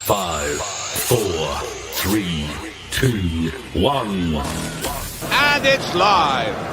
5, 4, 3, 2, 1. And it's live.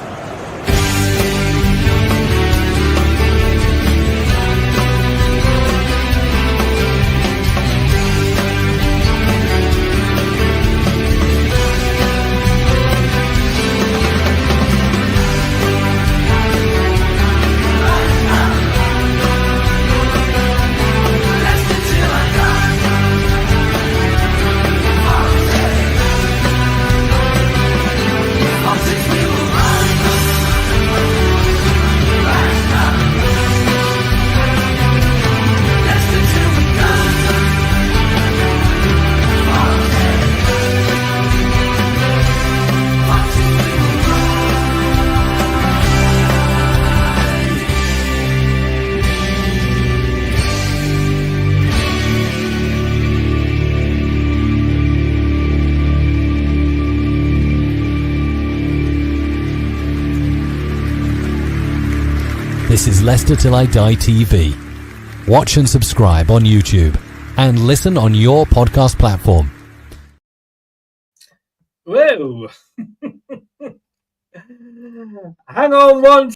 This is Leicester Till I Die TV. Watch and subscribe on YouTube and listen on your podcast platform. Whoa! Hang on one.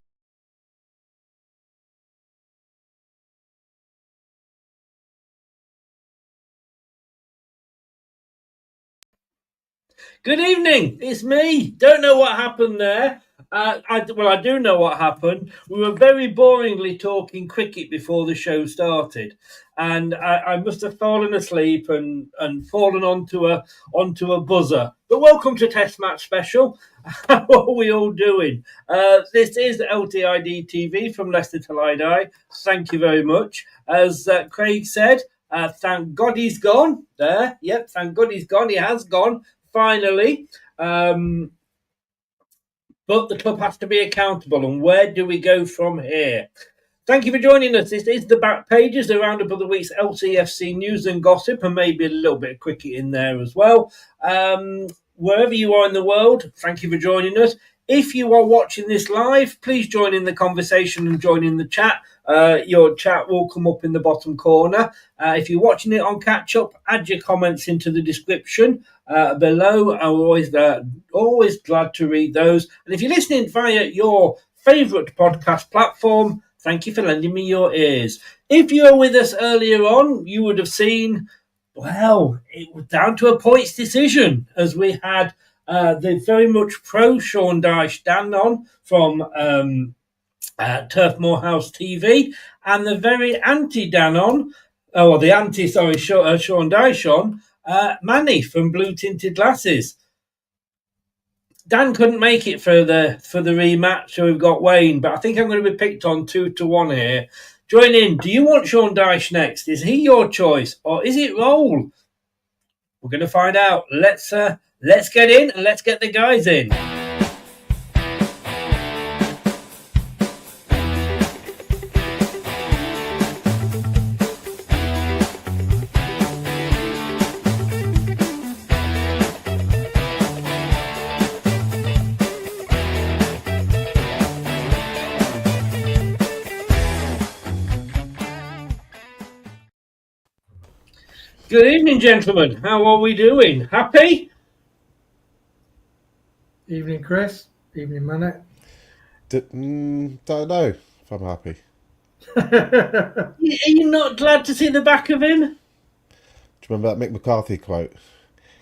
Good evening, it's me. Don't know what happened there. I do know what happened. We were very boringly talking cricket before the show started, and I must have fallen asleep and fallen onto a buzzer. But welcome to Test Match Special. How are we all doing? This is LTID TV from Leicester Till I Die. Thank you very much. As Craig said, thank God he's gone. There, yep, thank God he's gone. He has gone finally. But the club has to be accountable, and where do we go from here? Thank you for joining us. This is the back pages, the roundup of the week's LCFC news and gossip, and maybe a little bit of cricket in there as well. Wherever you are in the world, thank you for joining us. If you are watching this live, please join in the conversation and join in the chat. Your chat will come up in the bottom corner. If you're watching it on catch-up, add your comments into the description below. I'm always glad to read those. And if you're listening via your favourite podcast platform, thank you for lending me your ears. If you were with us earlier on, you would have seen, well, it was down to a points decision as we had the very much pro Sean Dyche Dan on from Turf Moorhouse TV, and the very anti Dan on, Sean Dyche on, Manny from Blue Tinted Glasses. Dan couldn't make it for the rematch, so we've got Wayne, but I think I'm going to be picked on 2-1 here. Join in. Do you want Sean Dyche next? Is he your choice, or is it Roll? We're going to find out. Let's get in and let's get the guys in. Good evening, gentlemen. How are we doing? Happy? Evening, Chris. Evening, Manny. Don't know if I'm happy. Are you not glad to see the back of him? Do you remember that Mick McCarthy quote?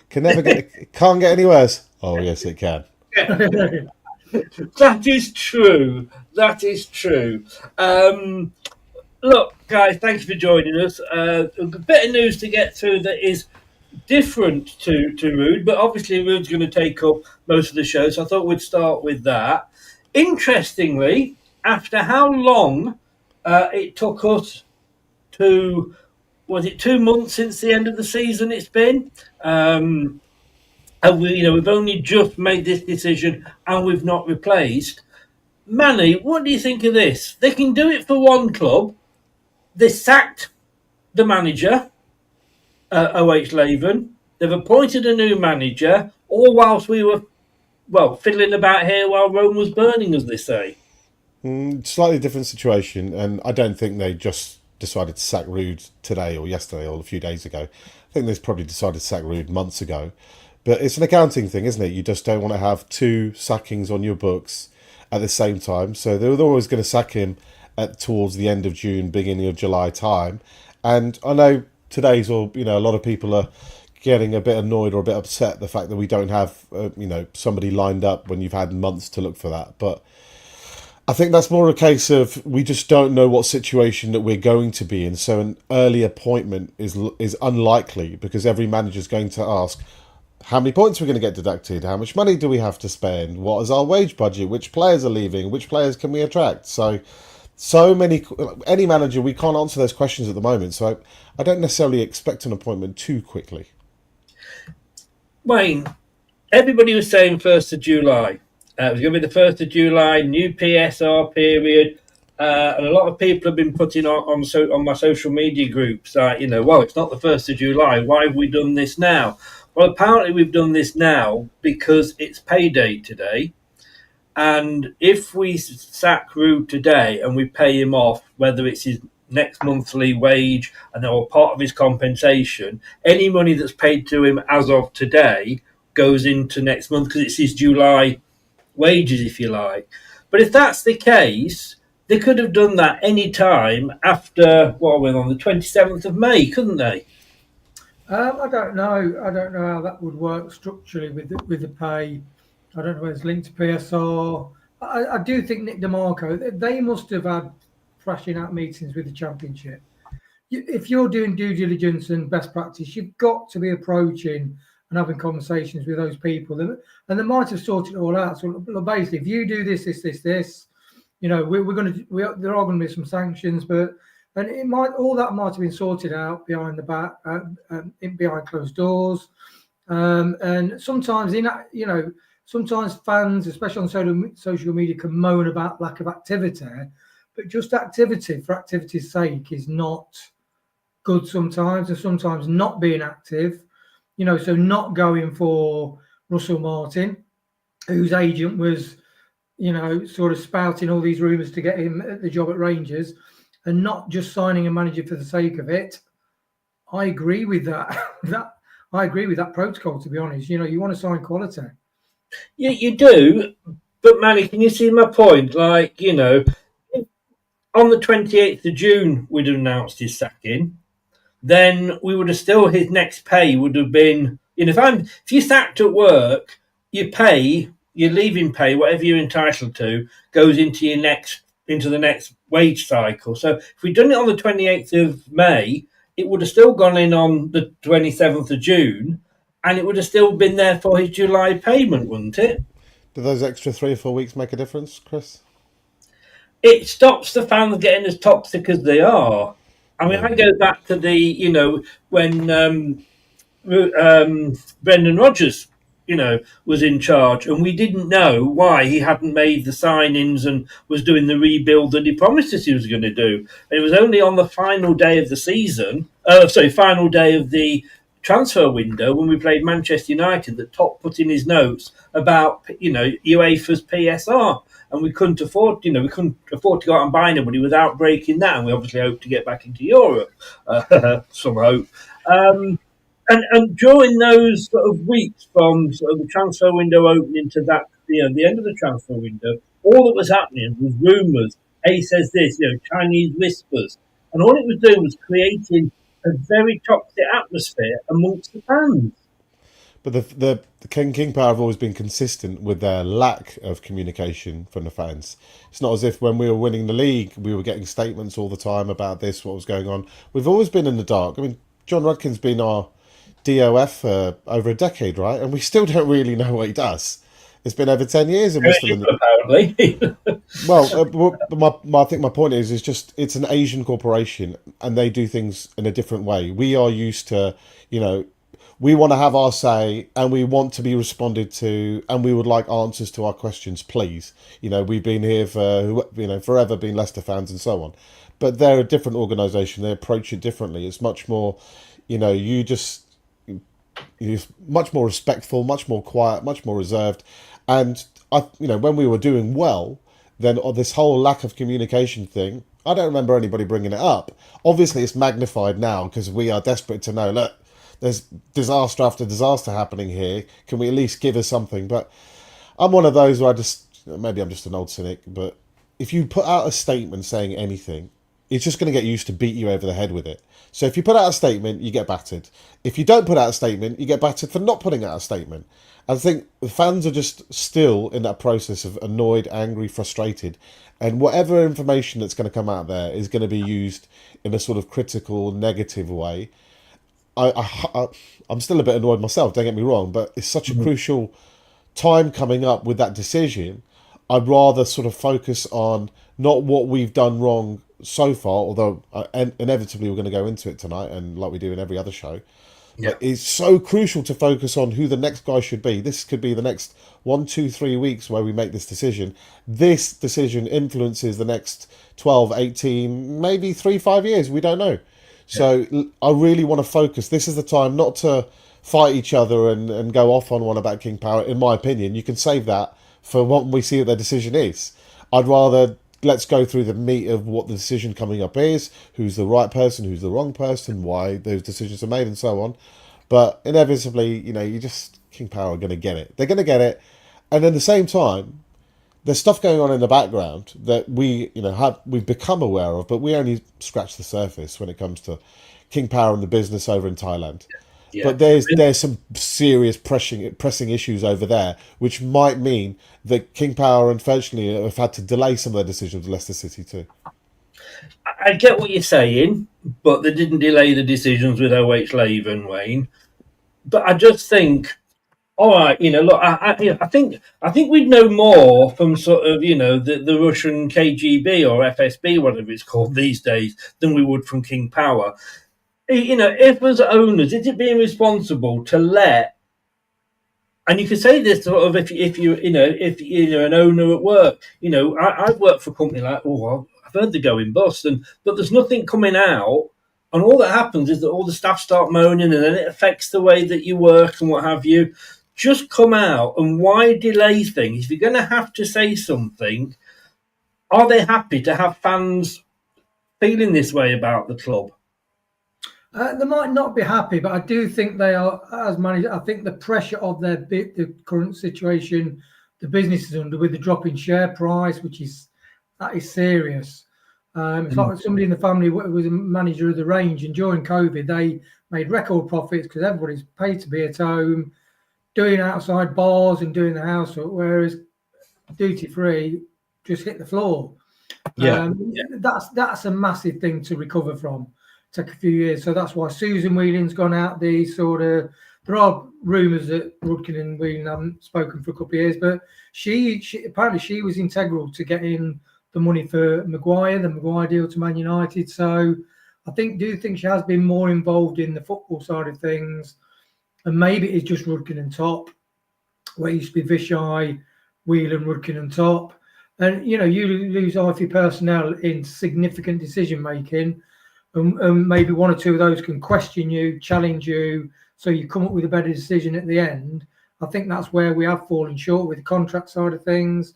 Can't get any worse. Oh yes, it can. That is true. That is true. Look, guys, thank you for joining us. A bit of news to get through that is different to Ruud, but obviously Ruud's going to take up most of the show, so I thought we'd start with that. Interestingly, after how long it took us to, was it 2 months since the end of the season it's been? And we've only just made this decision and we've not replaced. Manny, what do you think of this? They can do it for one club. They sacked the manager, O.H. Laven. They've appointed a new manager, all whilst we were, fiddling about here while Rome was burning, as they say. Slightly different situation, and I don't think they just decided to sack Ruud today or yesterday or a few days ago. think they've probably decided to sack Ruud months ago. But it's an accounting thing, isn't it? You just don't want to have two sackings on your books at the same time. So they were always going to sack him towards the end of June, beginning of July time. And I know today's a lot of people are getting a bit annoyed or a bit upset the fact that we don't have somebody lined up when you've had months to look for that. But I think that's more a case of we just don't know what situation that we're going to be in. So an early appointment is unlikely, because every manager is going to ask, how many points are we going to get deducted? How much money do we have to spend? What is our wage budget? Which players are leaving? Which players can we attract? So many, any manager, we can't answer those questions at the moment. So I don't necessarily expect an appointment too quickly. Wayne, everybody was saying 1st of July. It was going to be the 1st of July, new PSR period. And a lot of people have been putting on my social media groups, well, it's not the 1st of July. Why have we done this now? Well, apparently we've done this now because it's payday today. And if we sack Ruud today and we pay him off, whether it's his next monthly wage and or part of his compensation, any money that's paid to him as of today goes into next month because it's his July wages, if you like. But if that's the case, they could have done that any time after, we're on the 27th of May, couldn't they? I don't know. I don't know how that would work structurally with the pay. I don't know whether it's linked to PSR. I do think Nick DeMarco, they must have had flashing out meetings with the Championship. If you're doing due diligence and best practice, you've got to be approaching and having conversations with those people. And they might have sorted it all out. So basically, if you do this, there are going to be some sanctions, but all that might have been sorted out behind the back, behind closed doors. And sometimes sometimes fans, especially on social media, can moan about lack of activity, but just activity for activity's sake is not good sometimes, and sometimes not being active, so not going for Russell Martin, whose agent was, sort of spouting all these rumours to get him the job at Rangers, and not just signing a manager for the sake of it. I agree with that. I agree with that protocol, to be honest. You want to sign quality. Yeah, you do. But Manny, can you see my point? On the 28th of June, we'd have announced his sacking. Then we would have still, his next pay would have been, if you sacked at work, your leaving pay, whatever you're entitled to, goes into the next wage cycle. So if we'd done it on the 28th of May, it would have still gone in on the 27th of June, and it would have still been there for his July payment, wouldn't it? Do those extra 3 or 4 weeks make a difference, Chris? It stops the fans getting as toxic as they are. I mean, I go back to when Brendan Rodgers, was in charge, and we didn't know why he hadn't made the signings and was doing the rebuild that he promised us he was going to do. And it was only on the final day of the final day of the transfer window when we played Manchester United that Top put in his notes about, UEFA's PSR. And we couldn't afford to go out and buy anybody without breaking that. And we obviously hope to get back into Europe. Some hope. And during those sort of weeks from sort of the transfer window opening to that, the end of the transfer window, all that was happening was rumours. A says this, Chinese whispers. And all it was doing was creating a very toxic atmosphere amongst the fans. But the King Power have always been consistent with their lack of communication from the fans. It's not as if when we were winning the league, we were getting statements all the time about this, what was going on. We've always been in the dark. I mean, John Rudkin's been our DOF for over a decade, right? And we still don't really know what he does. It's been over 10 years. And we're still in the... Apparently. I think my point is just it's an Asian corporation and they do things in a different way. We are used to, we want to have our say and we want to be responded to and we would like answers to our questions, please. We've been here for, forever been Leicester fans and so on. But they're a different organisation. They approach it differently. It's much more, you're much more respectful, much more quiet, much more reserved. And, when we were doing well, then this whole lack of communication thing, I don't remember anybody bringing it up. Obviously, it's magnified now because we are desperate to know, look, there's disaster after disaster happening here. Can we at least give us something? But I'm one of those where maybe I'm just an old cynic, but if you put out a statement saying anything, it's just going to get used to beat you over the head with it. So if you put out a statement, you get battered. If you don't put out a statement, you get battered for not putting out a statement. I think the fans are just still in that process of annoyed, angry, frustrated, and whatever information that's going to come out there is going to be used in a sort of critical, negative way. I'm still a bit annoyed myself, don't get me wrong, but it's such a crucial time coming up with that decision. I'd rather sort of focus on not what we've done wrong so far, although inevitably we're going to go into it tonight, and like we do in every other show. But it's so crucial to focus on who the next guy should be. This could be the next 1, 2, 3 weeks where we make this decision. This decision influences the next 12, 18, maybe 3, 5 years. We don't know. So I really want to focus. This is the time not to fight each other and go off on one about King Power. In my opinion, you can save that for when we see what their decision is. I'd rather let's go through the meat of what the decision coming up is, who's the right person, who's the wrong person, why those decisions are made, and so on. But inevitably, King Power are going to get it. They're going to get it. And at the same time, there's stuff going on in the background that we've become aware of, but we only scratch the surface when it comes to King Power and the business over in Thailand. Yeah. But there's some serious pressing issues over there, which might mean that King Power unfortunately have had to delay some of their decisions with Leicester City too. I get what you're saying, but they didn't delay the decisions with OH Laven, Wayne. But I just think, all right, look, I think we'd know more from sort of, the Russian KGB or FSB, whatever it's called these days, than we would from King Power. If as owners, is it being responsible to let? And you could say this sort of if you're an owner at work. I've worked for a company like, I've heard they're going bust, but there's nothing coming out, and all that happens is that all the staff start moaning, and then it affects the way that you work and what have you. Just come out, and why delay things? If you're going to have to say something, are they happy to have fans feeling this way about the club? They might not be happy, but I do think they are, as managers. I think the pressure of the current situation the business is under, with the drop in share price, that is serious. It's like somebody in the family was a manager of the range, and during COVID, they made record profits because everybody's paid to be at home, doing outside bars and doing the housework, whereas duty free just hit the floor. That's a massive thing to recover from. Take a few years, so that's why Susan Whelan's gone out. There are rumours that Rudkin and Whelan haven't spoken for a couple of years, but she apparently she was integral to getting the money for the Maguire deal to Man United. So I do think she has been more involved in the football side of things, and maybe it's just Rudkin and Top, where it used to be Vishai, Whelan, Rudkin and Top, and you lose half your personnel in significant decision making. And maybe one or two of those can question you, challenge you, so you come up with a better decision at the end. I think that's where we have fallen short with the contract side of things.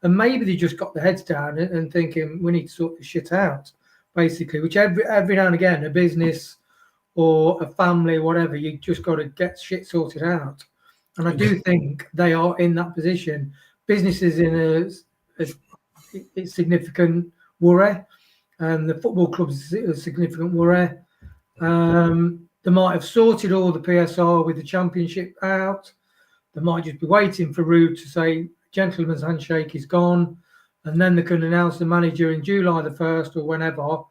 And maybe they just got their heads down and thinking we need to sort this shit out, basically, which every now and again, a business or a family, whatever, you just got to get shit sorted out. And I do think they are in that position. Businesses in a significant worry. And the football clubs is a significant worry. They might have sorted all the PSR with the championship out. They might just be waiting for Ruud to say gentleman's handshake is gone, and then they can announce the manager in July the 1st or whenever.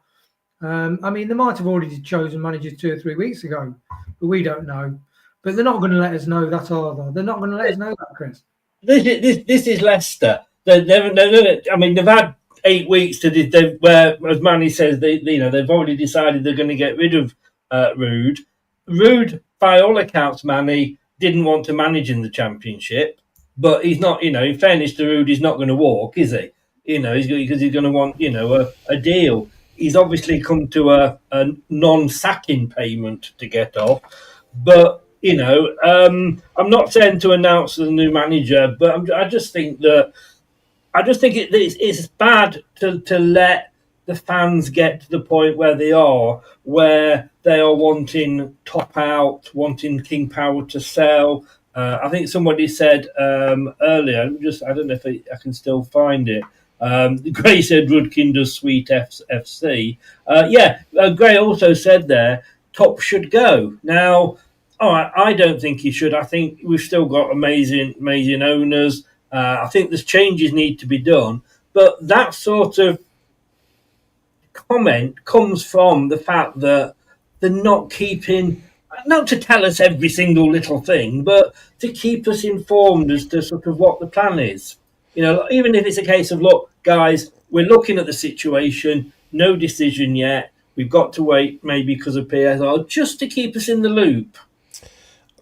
They might have already chosen managers 2 or 3 weeks ago, but we don't know. But they're not going to let us know that, are they? They're not going to let us know that, Chris. This is Leicester. They've had 8 weeks to where, as Manny says, they've already decided they're going to get rid of Ruud. Ruud, by all accounts, Manny didn't want to manage in the Championship, but he's not. In fairness to Ruud, he's not going to walk, is he? Because he's going to want a deal. He's obviously come to a non-sacking payment to get off, but I'm not saying to announce the new manager, but I just think it's bad to let the fans get to the point where they are wanting top out, wanting King Power to sell. I think somebody said earlier, I don't know if I can still find it. Gray said Rudkin does sweet FC. Gray also said there, Top should go. Now, I don't think he should. I think we've still got amazing owners. I think there's changes need to be done. But that sort of comment comes from the fact that they're not to tell us every single little thing, but to keep us informed as to sort of what the plan is. Even if it's a case of, look, guys, we're looking at the situation, no decision yet. We've got to wait, maybe because of PSR, just to keep us in the loop.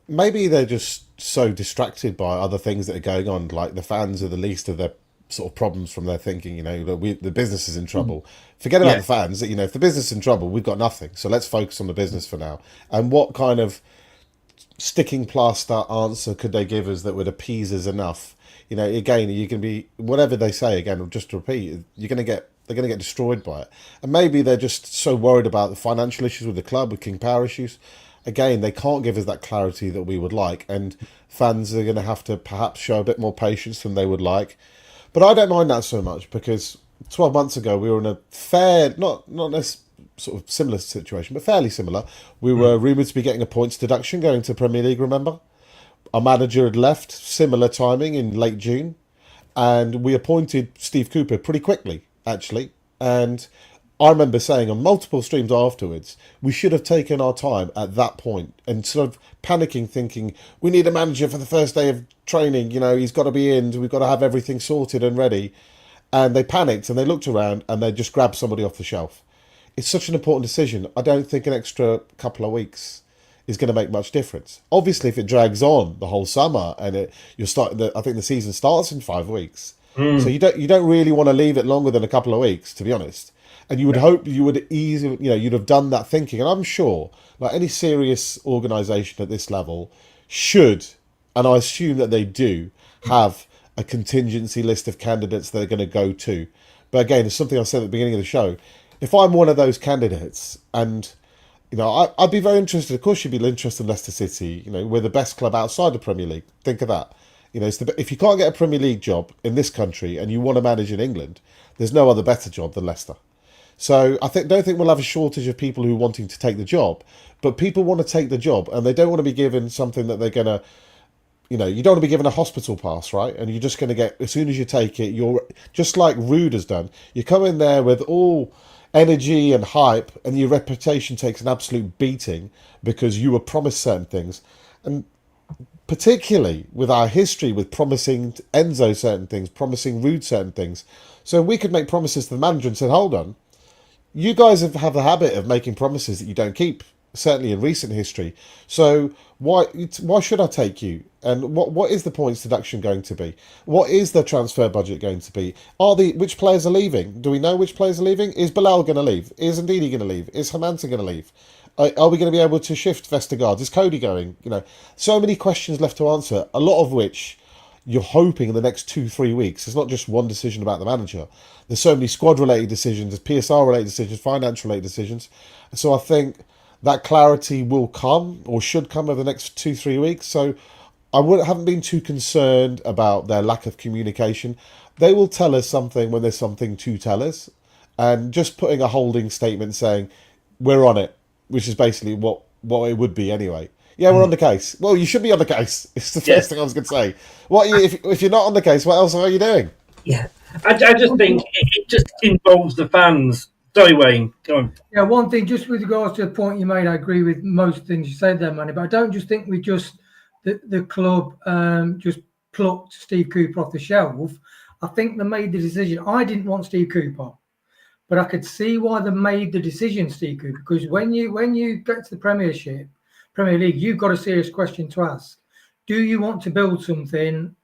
Maybe they're just so distracted by other things that are going on, like the fans are the least of their sort of problems from their thinking. The business is in trouble. Forget about the fans. That if the business is in trouble, we've got nothing. So let's focus on the business for now. And what kind of sticking plaster answer could they give us that would appease us enough? Again, you can be whatever they say. Again, just to repeat, they're going to get destroyed by it. And maybe they're just so worried about the financial issues with the club, with King Power issues. Again, they can't give us that clarity that we would like, and fans are going to have to perhaps show a bit more patience than they would like. But I don't mind that so much, because 12 months ago we were in a fair, not this sort of similar situation, but fairly similar. We were rumoured to be getting a points deduction going to Premier League, remember? Our manager had left, similar timing in late June, and we appointed Steve Cooper pretty quickly, actually. And I remember saying on multiple streams afterwards, we should have taken our time at that point and sort of panicking, thinking, we need a manager for the first day of training, he's got to be in, we've got to have everything sorted and ready. And they panicked and they looked around and they just grabbed somebody off the shelf. It's such an important decision. I don't think an extra couple of weeks is going to make much difference. Obviously, if it drags on the whole summer and I think the season starts in 5 weeks. So you don't really want to leave it longer than a couple of weeks, to be honest. And you would hope you would you'd have done that thinking. And I'm sure, like any serious organisation at this level should, and I assume that they do, have a contingency list of candidates they're going to go to. But again, it's something I said at the beginning of the show. If I'm one of those candidates, and I'd be very interested. Of course, you'd be interested in Leicester City. We're the best club outside the Premier League. Think of that. If you can't get a Premier League job in this country and you want to manage in England, there's no other better job than Leicester. So I don't think we'll have a shortage of people who are wanting to take the job, but people want to take the job and they don't want to be given something that they're going to, you don't want to be given a hospital pass, right? And you're just going to get, as soon as you take it, you're just like Ruud has done. You come in there with all energy and hype and your reputation takes an absolute beating because you were promised certain things. And particularly with our history with promising Enzo certain things, promising Ruud certain things. So we could make promises to the manager and say, hold on, you guys have the habit of making promises that you don't keep, certainly in recent history. So why should I take you? And what is the points deduction going to be? What is the transfer budget going to be? Which players are leaving? Do we know which players are leaving? Is Bilal going to leave? Is Ndidi going to leave? Is Hamanta going to leave? Are we going to be able to shift Vestergaard? Is Cody going? So many questions left to answer, a lot of which you're hoping in the next 2-3 weeks. It's not just one decision about the manager. There's so many squad-related decisions, there's PSR-related decisions, financial-related decisions. So I think that clarity will come, or should come, over the next 2-3 weeks. So I haven't been too concerned about their lack of communication. They will tell us something when there's something to tell us. And just putting a holding statement saying, we're on it, which is basically what it would be anyway. Yeah, we're on the case. Well, you should be on the case. It's the first thing I was going to say. If you're not on the case, what else are you doing? Yeah, I just think it just involves the fans. Sorry, Wayne, go on. Yeah, one thing, just with regards to the point you made, I agree with most things you said there, Manny, but I don't just think the club just plucked Steve Cooper off the shelf. I think they made the decision. I didn't want Steve Cooper, but I could see why they made the decision, Steve Cooper, because when you get to the Premier League, you've got a serious question to ask. Do you want to build something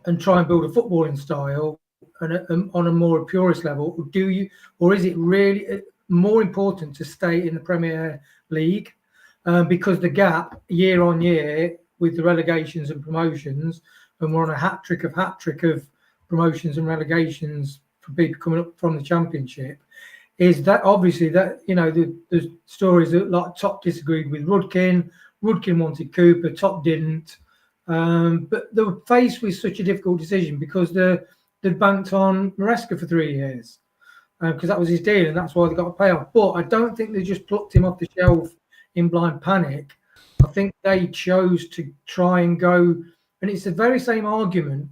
and try and build a footballing style and on a more purist level, or is it really more important to stay in the Premier League? Because the gap year on year with the relegations and promotions, and we're on a hat trick of promotions and relegations for people coming up from the Championship, is that obviously that, the stories that like Top disagreed with Rudkin wanted Cooper, Top didn't. But they were faced with such a difficult decision because they'd banked on Maresca for 3 years because that was his deal and that's why they got a payoff. But I don't think they just plucked him off the shelf in blind panic. I think they chose to try and go, and it's the very same argument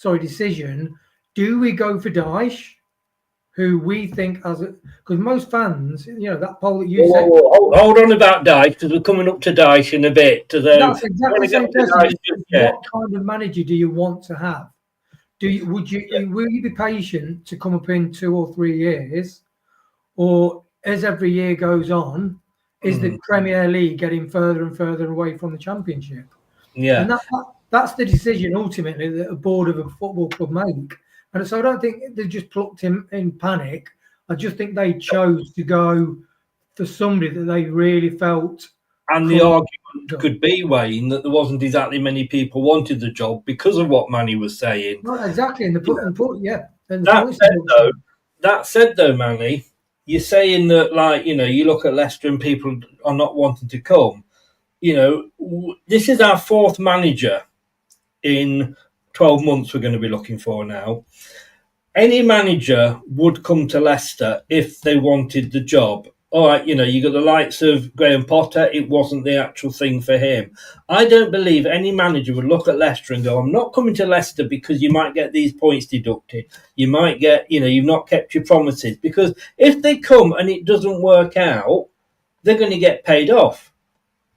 decision. Do we go for Dyche, who we think because most fans, that poll that you said. Hold on about Dyche, because we're coming up to Dyche in a bit. That's exactly the same question. What kind of manager do you want to have? Will you be patient to come up in 2 or 3 years, or as every year goes on, is the Premier League getting further and further away from the Championship? Yeah, and that's the decision ultimately that a board of a football club make. And so I don't think they just plucked him in panic. I just think they chose to go for somebody that they really felt. And the argument could be, Wayne, that there wasn't exactly many people wanted the job because of what Manny was saying. Well, exactly. And that said, though, Manny, you're saying that, you look at Leicester and people are not wanting to come. This is our 4th manager in 12 months we're going to be looking for now. Any manager would come to Leicester if they wanted the job. All right, you got the likes of Graham Potter. It wasn't the actual thing for him. I don't believe any manager would look at Leicester and go, I'm not coming to Leicester because you might get these points deducted. You might get, you've not kept your promises. Because if they come and it doesn't work out, they're going to get paid off.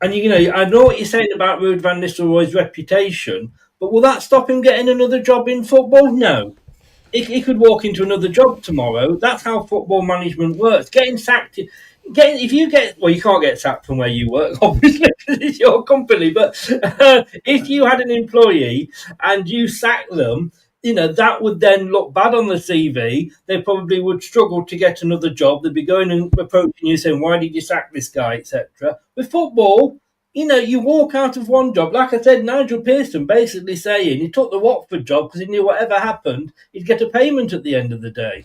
And, I know what you're saying about Ruud van Nistelrooy's reputation, but will that stop him getting another job in football? No. He could walk into another job tomorrow. That's how football management works. Getting sacked, you can't get sacked from where you work, obviously, because it's your company. But if you had an employee and you sacked them, that would then look bad on the CV. They probably would struggle to get another job. They'd be going and approaching you saying, why did you sack this guy, etc. With football, you walk out of one job. Like I said, Nigel Pearson basically saying he took the Watford job because he knew whatever happened, he'd get a payment at the end of the day.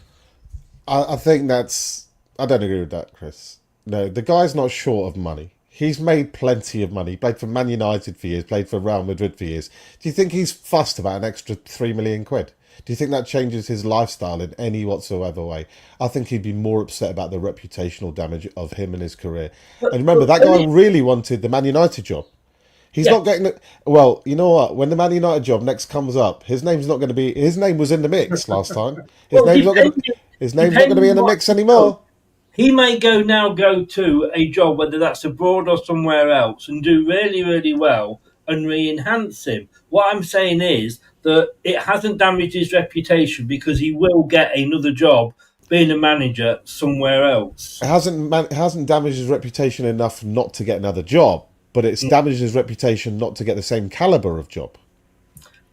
I think I don't agree with that, Chris. No, the guy's not short of money. He's made plenty of money. He played for Man United for years, played for Real Madrid for years. Do you think he's fussed about an extra 3 million quid? Do you think that changes his lifestyle in any whatsoever way? I think he'd be more upset about the reputational damage of him and his career. And remember, that guy really wanted the Man United job. He's not getting it. Well, you know what? When the Man United job next comes up, his name's not going to be. His name was in the mix last time. His name's not going to be in the mix anymore. He may go to a job, whether that's abroad or somewhere else, and do really, really well and re-enhance him. What I'm saying is that it hasn't damaged his reputation because he will get another job being a manager somewhere else. It hasn't damaged his reputation enough not to get another job, but it's damaged his reputation not to get the same calibre of job.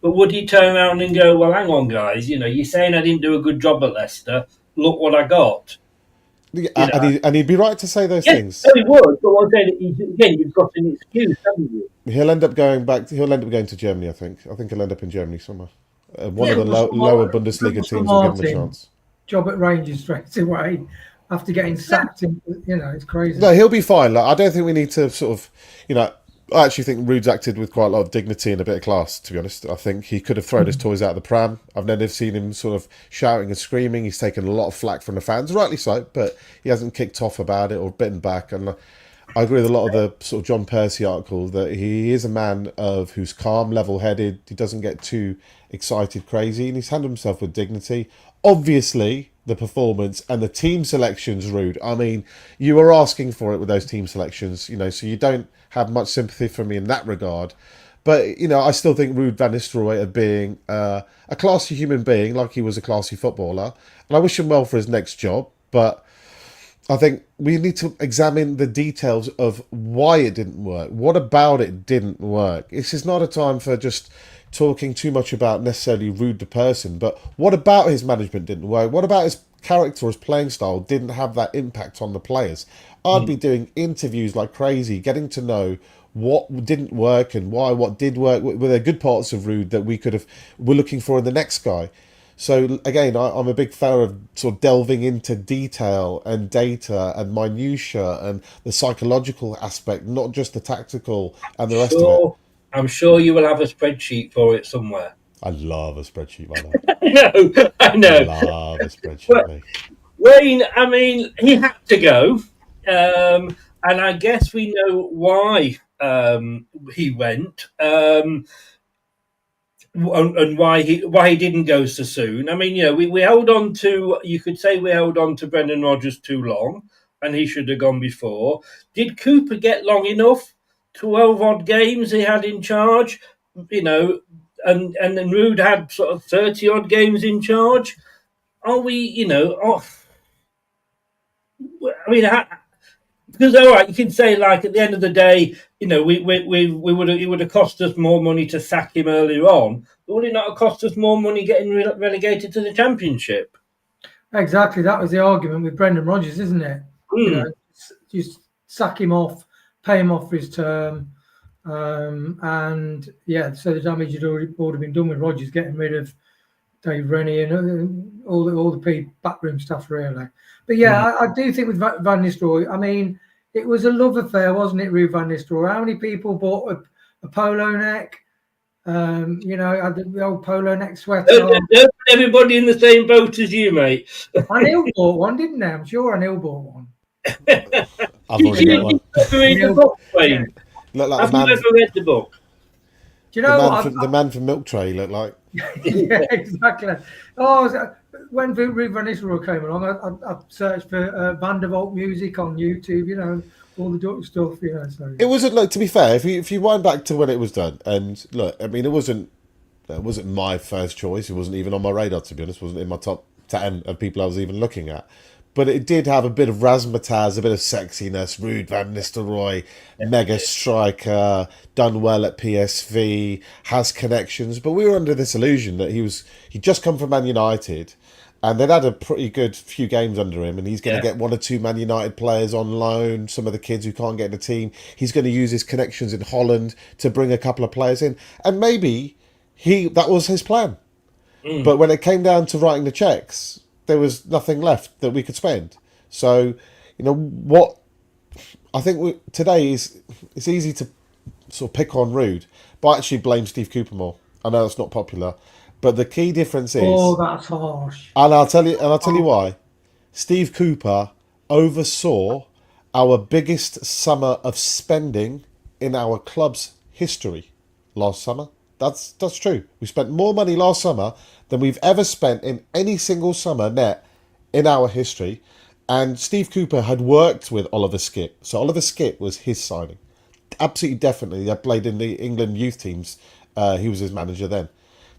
But would he turn around and go, well, hang on, guys, you're saying I didn't do a good job at Leicester. Look what I got. And he'd be right to say those things. No, he would. But one day, again, you've got an excuse, haven't you? He'll end up going to Germany, I think. I think he'll end up in Germany somewhere. One of the lower Bundesliga teams will give him a chance. Job at Rangers straight away after getting sacked. It's crazy. No, he'll be fine. I don't think we need to sort of, I actually think Ruud's acted with quite a lot of dignity and a bit of class, to be honest. I think he could have thrown his toys out of the pram. I've never seen him sort of shouting and screaming. He's taken a lot of flack from the fans, rightly so, but he hasn't kicked off about it or bitten back. And I agree with a lot of the sort of John Percy article that he is a man who's calm, level-headed. He doesn't get too excited, crazy, and he's handled himself with dignity. Obviously, the performance and the team selections, Ruud. I mean, you were asking for it with those team selections, so you don't have much sympathy for me in that regard. But, I still think Ruud van Nistelrooy of being a classy human being, like he was a classy footballer. And I wish him well for his next job. But I think we need to examine the details of why it didn't work. What about it didn't work? This is not a time for just talking too much about necessarily Ruud the person, but what about his management didn't work? What about his character, his playing style didn't have that impact on the players? I'd be doing interviews like crazy, getting to know what didn't work and why, what did work. Were there good parts of Ruud that we're looking for in the next guy? So again, I'm a big fan of sort of delving into detail and data and minutia and the psychological aspect, not just the tactical and the rest of it. I'm sure you will have a spreadsheet for it somewhere. I love a spreadsheet like that. I know. I love a spreadsheet. Mate. Wayne, I mean, he had to go, and I guess we know why he went, and why he didn't go so soon. I mean, we held on to. You could say we held on to Brendan Rodgers too long, and he should have gone before. Did Cooper get long enough? 12 odd games he had in charge, and then Ruud had sort of 30 odd games in charge. Are we, off? I mean, because all right, you can say like at the end of the day, we would it would have cost us more money to sack him earlier on, but would it not have cost us more money getting relegated to the Championship? Exactly, that was the argument with Brendan Rodgers, isn't it? Just sack him off, pay him off for his term, and so the damage had already been done with Rodgers getting rid of Dave Rennie and all the backroom stuff, really. But I do think with Van Nistelrooy, I mean, it was a love affair, wasn't it, Ruud van Nistelrooy? How many people bought a polo neck? Had the old polo neck sweater. Everybody in the same boat as you, mate. Anil bought one, didn't I? I'm sure Anil bought one. I've already got one. Have you ever read the book, Wayne? Have you ever read the book? Do you know the man from Milk Tray looked like? Yeah, exactly. When Ruud van Nistelrooy came along, I searched for Vandervolt music on YouTube, all the Dutch stuff, So. It wasn't like, to be fair, if you wind back to when it was done, and look, I mean, it wasn't my first choice. It wasn't even on my radar, to be honest. It wasn't in my top 10 of people I was even looking at. But it did have a bit of razzmatazz, a bit of sexiness. Ruud van Nistelrooy, mega striker, done well at PSV, has connections. But we were under this illusion that he'd just come from Man United, and they'd had a pretty good few games under him, and he's going to get one or two Man United players on loan, some of the kids who can't get in the team. He's going to use his connections in Holland to bring a couple of players in. And maybe that was his plan. But when it came down to writing the cheques, there was nothing left that we could spend. So, what I think today is, it's easy to sort of pick on Ruud, but I actually blame Steve Cooper more. I know it's not popular, but the key difference is... Oh, that's harsh. And I'll tell you why. Steve Cooper oversaw our biggest summer of spending in our club's history last summer. That's true. We spent more money last summer than we've ever spent in any single summer net in our history. And Steve Cooper had worked with Oliver Skipp. So Oliver Skipp was his signing. Absolutely, definitely. He played in the England youth teams. He was his manager then.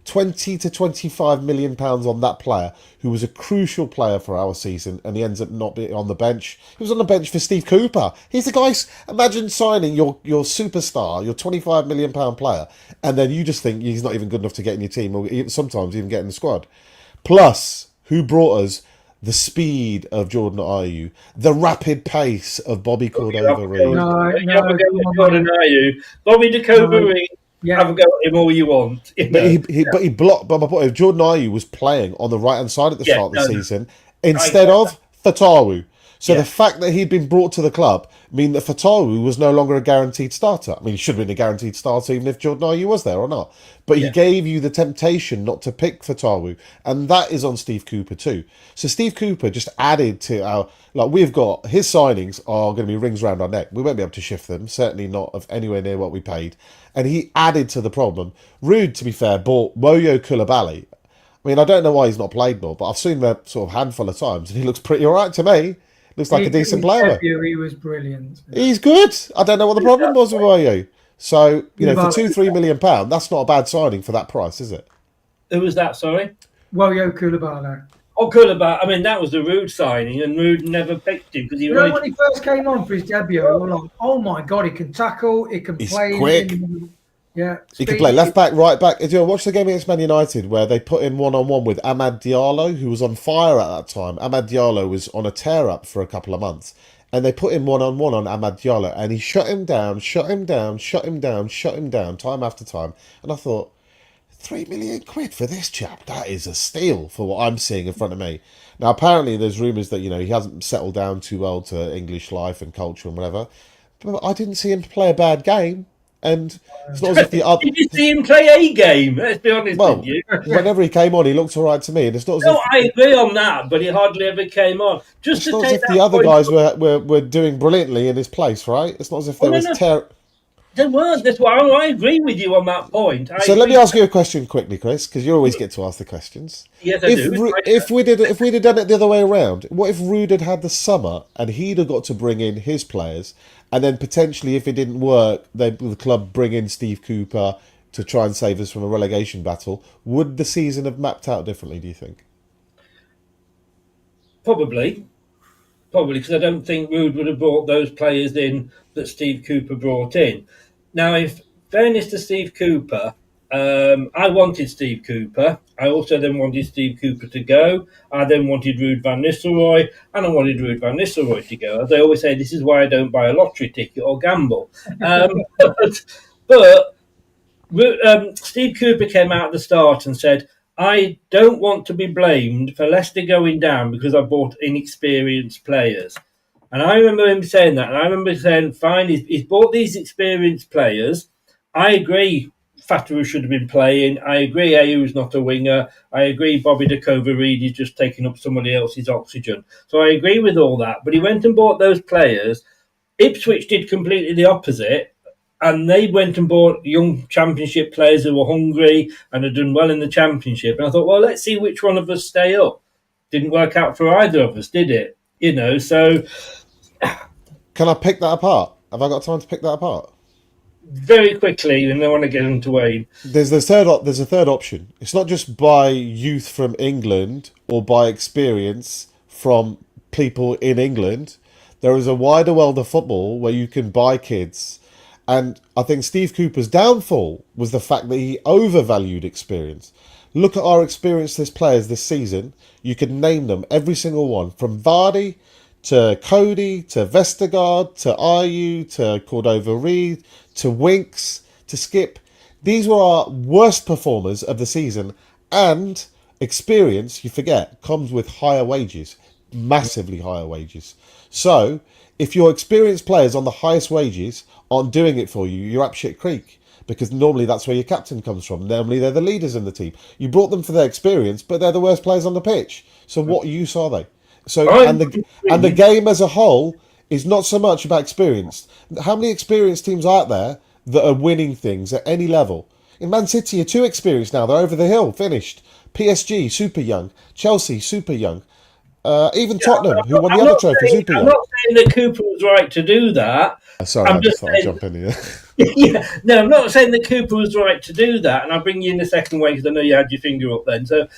20 to 25 million pounds on that player, who was a crucial player for our season, and he ends up not being on the bench. He was on the bench for Steve Cooper. He's the guy. Imagine signing your superstar, your 25 million pound player, and then you just think he's not even good enough to get in your team, or sometimes even get in the squad. Plus, who brought us the speed of Jordan Ayew, the rapid pace of Bobby Cordova-Reid? No, Jordan Ayew, Bobby Decova-Reid. Have a go at him all you want. But he blocked. But my point is, Jordan Ayew was playing on the right hand side at the start of the season instead of Fatawu. So the fact that he'd been brought to the club mean that Fatawu was no longer a guaranteed starter. I mean, he should have been a guaranteed starter even if Jordan Ayew was there or not. But he gave you the temptation not to pick Fatawu, and that is on Steve Cooper too. So Steve Cooper just added to our... we've got... His signings are going to be rings round our neck. We won't be able to shift them, certainly not of anywhere near what we paid. And he added to the problem. Ruud, to be fair, bought Moyo Koulibaly. I mean, I don't know why he's not played more, but I've seen him a sort of handful of times, and he looks pretty all right to me. Looks like a decent player. He was brilliant. He's good. I don't know what the problem was with Moyo. So, for £2-3 million, that's not a bad signing for that price, is it? Who was that, sorry? Moyo Koulibaly. Oh, Koulibaly. I mean, that was the Ruud signing, and Ruud never picked him because he. When he first came on for his debut, we were like, "Oh my god, he can tackle, he can play." He's quick. He can play left back, right back. Watch the game against Man United where they put him one-on-one with Amad Diallo, who was on fire at that time. Amad Diallo was on a tear-up for a couple of months. And they put him one-on-one on Amad Diallo, and he shut him down, time after time. And I thought, £3 million for this chap. That is a steal for what I'm seeing in front of me. Now, apparently, there's rumours that, he hasn't settled down too well to English life and culture and whatever. But I didn't see him play a bad game. And it's not as if the other... Did you see him play a game? Let's be honest with you. Whenever he came on, he looked all right to me. And it's not as if... I agree on that, but he hardly ever came on. It's not as if the other guys were doing brilliantly in his place, right? It's not as if there was They weren't. That's why I agree with you on that point. Let me ask you a question quickly, Chris, because you always get to ask the questions. Yes, I do. If we'd have done it the other way around, what if Ruud had the summer and he'd have got to bring in his players, and then potentially, if it didn't work, the club bring in Steve Cooper to try and save us from a relegation battle? Would the season have mapped out differently, do you think? Probably, because I don't think Ruud would have brought those players in that Steve Cooper brought in. Now, in fairness to Steve Cooper, I wanted Steve Cooper. I also then wanted Steve Cooper to go. I then wanted Ruud van Nistelrooy, and I wanted Ruud van Nistelrooy to go. As I always say, this is why I don't buy a lottery ticket or gamble. But Steve Cooper came out at the start and said, I don't want to be blamed for Leicester going down because I bought inexperienced players. And I remember him saying that. And I remember saying, fine, he's bought these experienced players. I agree Fataru should have been playing. I agree Ayu's not a winger. I agree Bobby Decover-Reid is just taking up somebody else's oxygen. So I agree with all that. But he went and bought those players. Ipswich did completely the opposite. And they went and bought young championship players who were hungry and had done well in the championship. And I thought, well, let's see which one of us stay up. Didn't work out for either of us, did it? So... Can I pick that apart? Have I got time to pick that apart? Very quickly, and I want to get into Wayne. There's a third option. It's not just by youth from England or by experience from people in England. There is a wider world of football where you can buy kids. And I think Steve Cooper's downfall was the fact that he overvalued experience. Look at our experienced players this season. You can name them, every single one, from Vardy to Cody, to Vestergaard, to Ayew, to Cordova-Reid, to Winks, to Skip. These were our worst performers of the season. And experience, you forget, comes with higher wages, massively higher wages. So, if your experienced players on the highest wages aren't doing it for you, you're up shit creek. Because normally that's where your captain comes from. Normally they're the leaders in the team. You brought them for their experience, but they're the worst players on the pitch. So what use are they? So and the game as a whole is not so much about experience. How many experienced teams are out there that are winning things at any level? In Man City are too experienced now. They're over the hill, finished. PSG, super young. Chelsea, super young. Even Tottenham, who won the other trophy, super young. I'm not saying that Cooper was right to do that. Sorry, I just thought I'd jump in here. I'm not saying that Cooper was right to do that, and I'll bring you in a second way because I know you had your finger up then. So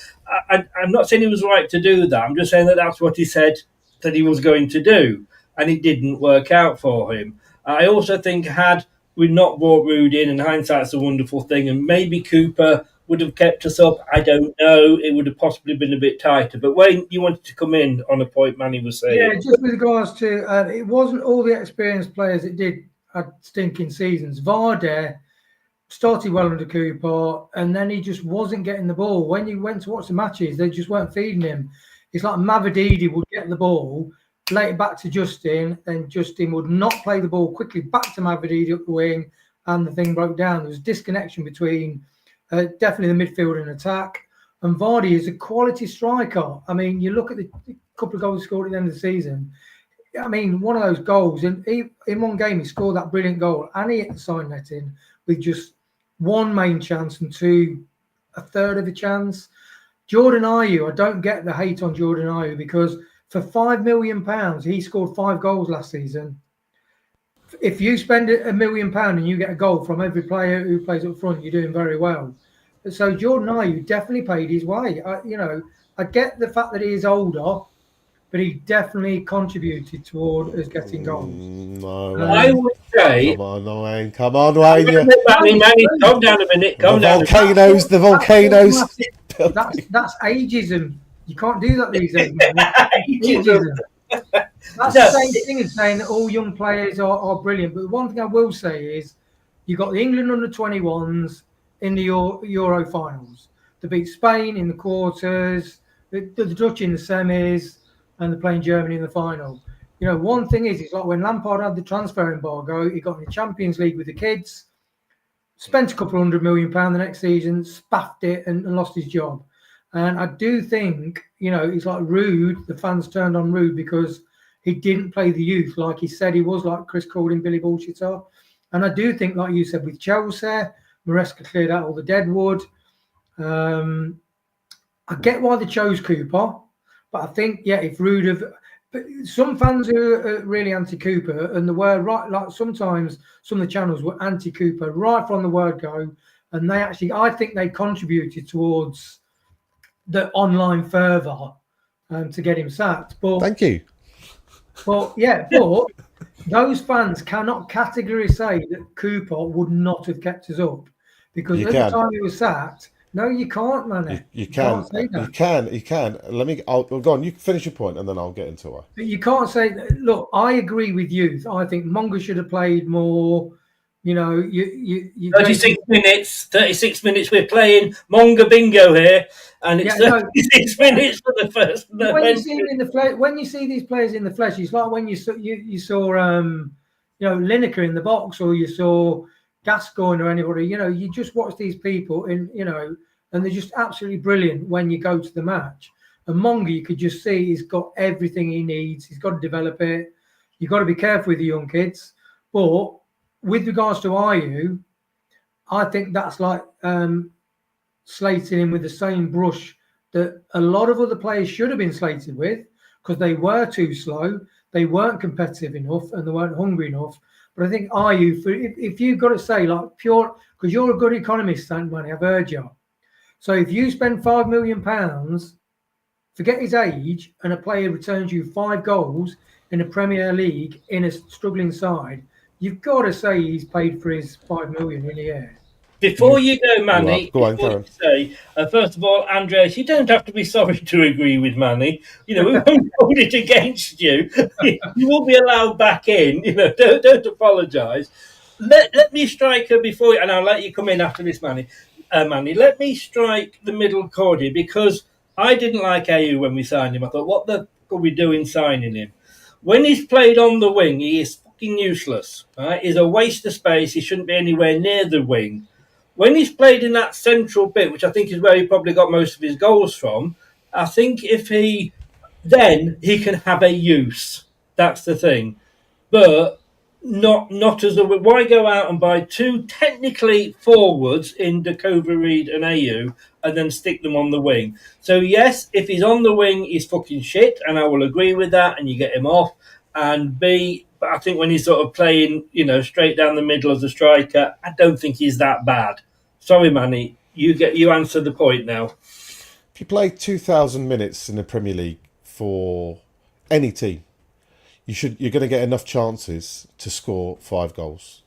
I'm not saying he was right to do that. I'm just saying that that's what he said that he was going to do, and it didn't work out for him. I also think had we not brought Ruud in, and hindsight's a wonderful thing, and maybe Cooper would have kept us up. I don't know. It would have possibly been a bit tighter. But Wayne, you wanted to come in on a point Manny was saying. Yeah, just with regards to it wasn't all the experienced players that had stinking seasons. Vardy started well under Cooper, and then he just wasn't getting the ball. When you went to watch the matches, they just weren't feeding him. It's like Mavididi would get the ball, play it back to Justin, then Justin would not play the ball quickly back to Mavididi up the wing, and the thing broke down. There was disconnection between definitely the midfield and attack. And Vardy is a quality striker. I mean, you look at the couple of goals he scored at the end of the season. I mean, one of those goals, and in one game he scored that brilliant goal, and he hit the side netting with just one main chance and a third of a chance. Jordan Ayew, I don't get the hate on Jordan Ayew because for £5 million, he scored 5 goals last season. If you spend £1 million and you get a goal from every player who plays up front, you're doing very well. So Jordan Ayew definitely paid his way. I get the fact that he is older, but he definitely contributed toward us getting goals. No, I would say... Come on, Wayne. Manny, calm down a minute. The volcanoes. That's ageism. You can't do that these days. Ageism. That's the same thing as saying that all young players are brilliant. But one thing I will say is you've got the England under-21s, in the Euro finals. They beat Spain in the quarters, the Dutch in the semis, and they're playing Germany in the final. You know, one thing is, it's like when Lampard had the transfer embargo, he got in the Champions League with the kids, spent a couple £100 million the next season, spaffed it, and lost his job. And I do think, you know, it's like Ruud, the fans turned on Ruud because he didn't play the youth like he said he was, like Chris called him Billy Bullshitter. And I do think, like you said, with Chelsea, Maresca cleared out all the deadwood. I get why they chose Cooper, but I think, yeah, if Ruud have... But some fans are really anti-Cooper, and they were right, like sometimes some of the channels were anti-Cooper right from the word go, and they actually, I think they contributed towards the online fervour to get him sacked. But Thank you. But yeah, but those fans cannot categorically say that Cooper would not have kept us up, because You at can. the time he was sacked. No, you can't, man. You can. You can. I'll go on. You finish your point, and then I'll get into it. But you can't say, look, I agree with youth. I think Monga should have played more. You know, you 36 minutes we're playing Monga Bingo here, and it's 36 minutes for the first. When you see him in the flesh, when you see these players in the flesh, it's like when you saw Lineker in the box, or you saw Gascoigne or anybody. You know, you just watch these people, and they're just absolutely brilliant when you go to the match. And Monga, you could just see he's got everything he needs. He's got to develop it. You've got to be careful with the young kids, but with regards to Ayew, I think that's like slating him with the same brush that a lot of other players should have been slated with, because they were too slow, they weren't competitive enough, and they weren't hungry enough. But I think Ayew, if you've got to say, like, pure, because you're a good economist, Manny, I've heard you. So if you spend £5 million, forget his age, and a player returns you 5 goals in the Premier League in a struggling side, you've got to say he's paid for his $5 million in the air. Before you go, Manny, Go on, Karen. First of all, Andreas, you don't have to be sorry to agree with Manny. You know, we won't hold it against you. You will be allowed back in. You know, don't apologise. Let me strike her before, and I'll let you come in after this, Manny. Manny, let me strike the middle chord here, because I didn't like Ayew when we signed him. I thought, what the fuck are we doing signing him? When he's played on the wing, he is fucking useless. Right? He's a waste of space. He shouldn't be anywhere near the wing. When he's played in that central bit, which I think is where he probably got most of his goals from, I think then he can have a use. That's the thing. But not as a... Why go out and buy 2 technically forwards in Dakova Reed and Ayew and then stick them on the wing? So yes, if he's on the wing, he's fucking shit, and I will agree with that, and you get him off. And B, but I think when he's sort of playing, straight down the middle as a striker, I don't think he's that bad. Sorry, Manny, you answer the point now. If you play 2,000 minutes in the Premier League for any team, you're going to get enough chances to score 5 goals,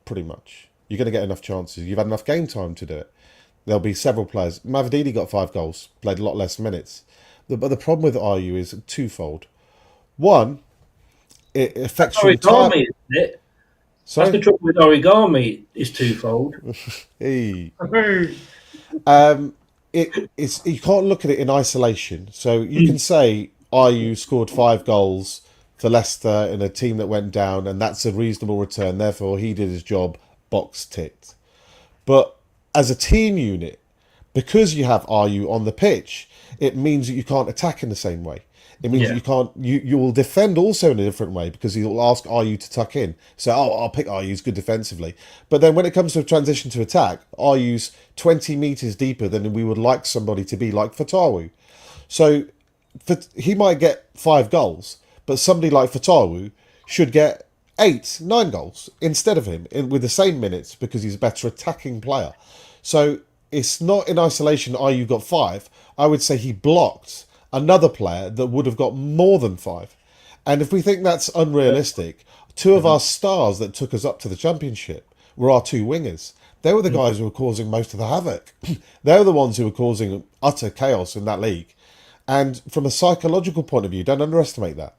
pretty much. You're going to get enough chances. You've had enough game time to do it. There'll be several players. Mavrodini got 5 goals, played a lot less minutes. But the problem with Ayew is twofold. One, it affects your Origami, isn't it? Sorry? That's the trouble with Origami, is twofold. Hey. You can't look at it in isolation. So you can say Ayew scored 5 goals for Leicester in a team that went down, and that's a reasonable return. Therefore, he did his job, box ticked. But as a team unit, because you have Ayew on the pitch, it means that you can't attack in the same way. It means that you can't. You will defend also in a different way, because he'll ask Ayew to tuck in. So, I'll pick Ayew, he's good defensively. But then when it comes to a transition to attack, Ayew's 20 metres deeper than we would like somebody to be, like Fatawu. So he might get 5 goals, but somebody like Fatawu should get 8, 9 goals instead of him with the same minutes, because he's a better attacking player. So it's not in isolation Ayew got 5. I would say he blocked another player that would have got more than 5. And if we think that's unrealistic, 2 of our stars that took us up to the Championship were our 2 wingers. They were the guys who were causing most of the havoc. They were the ones who were causing utter chaos in that league. And from a psychological point of view, don't underestimate that.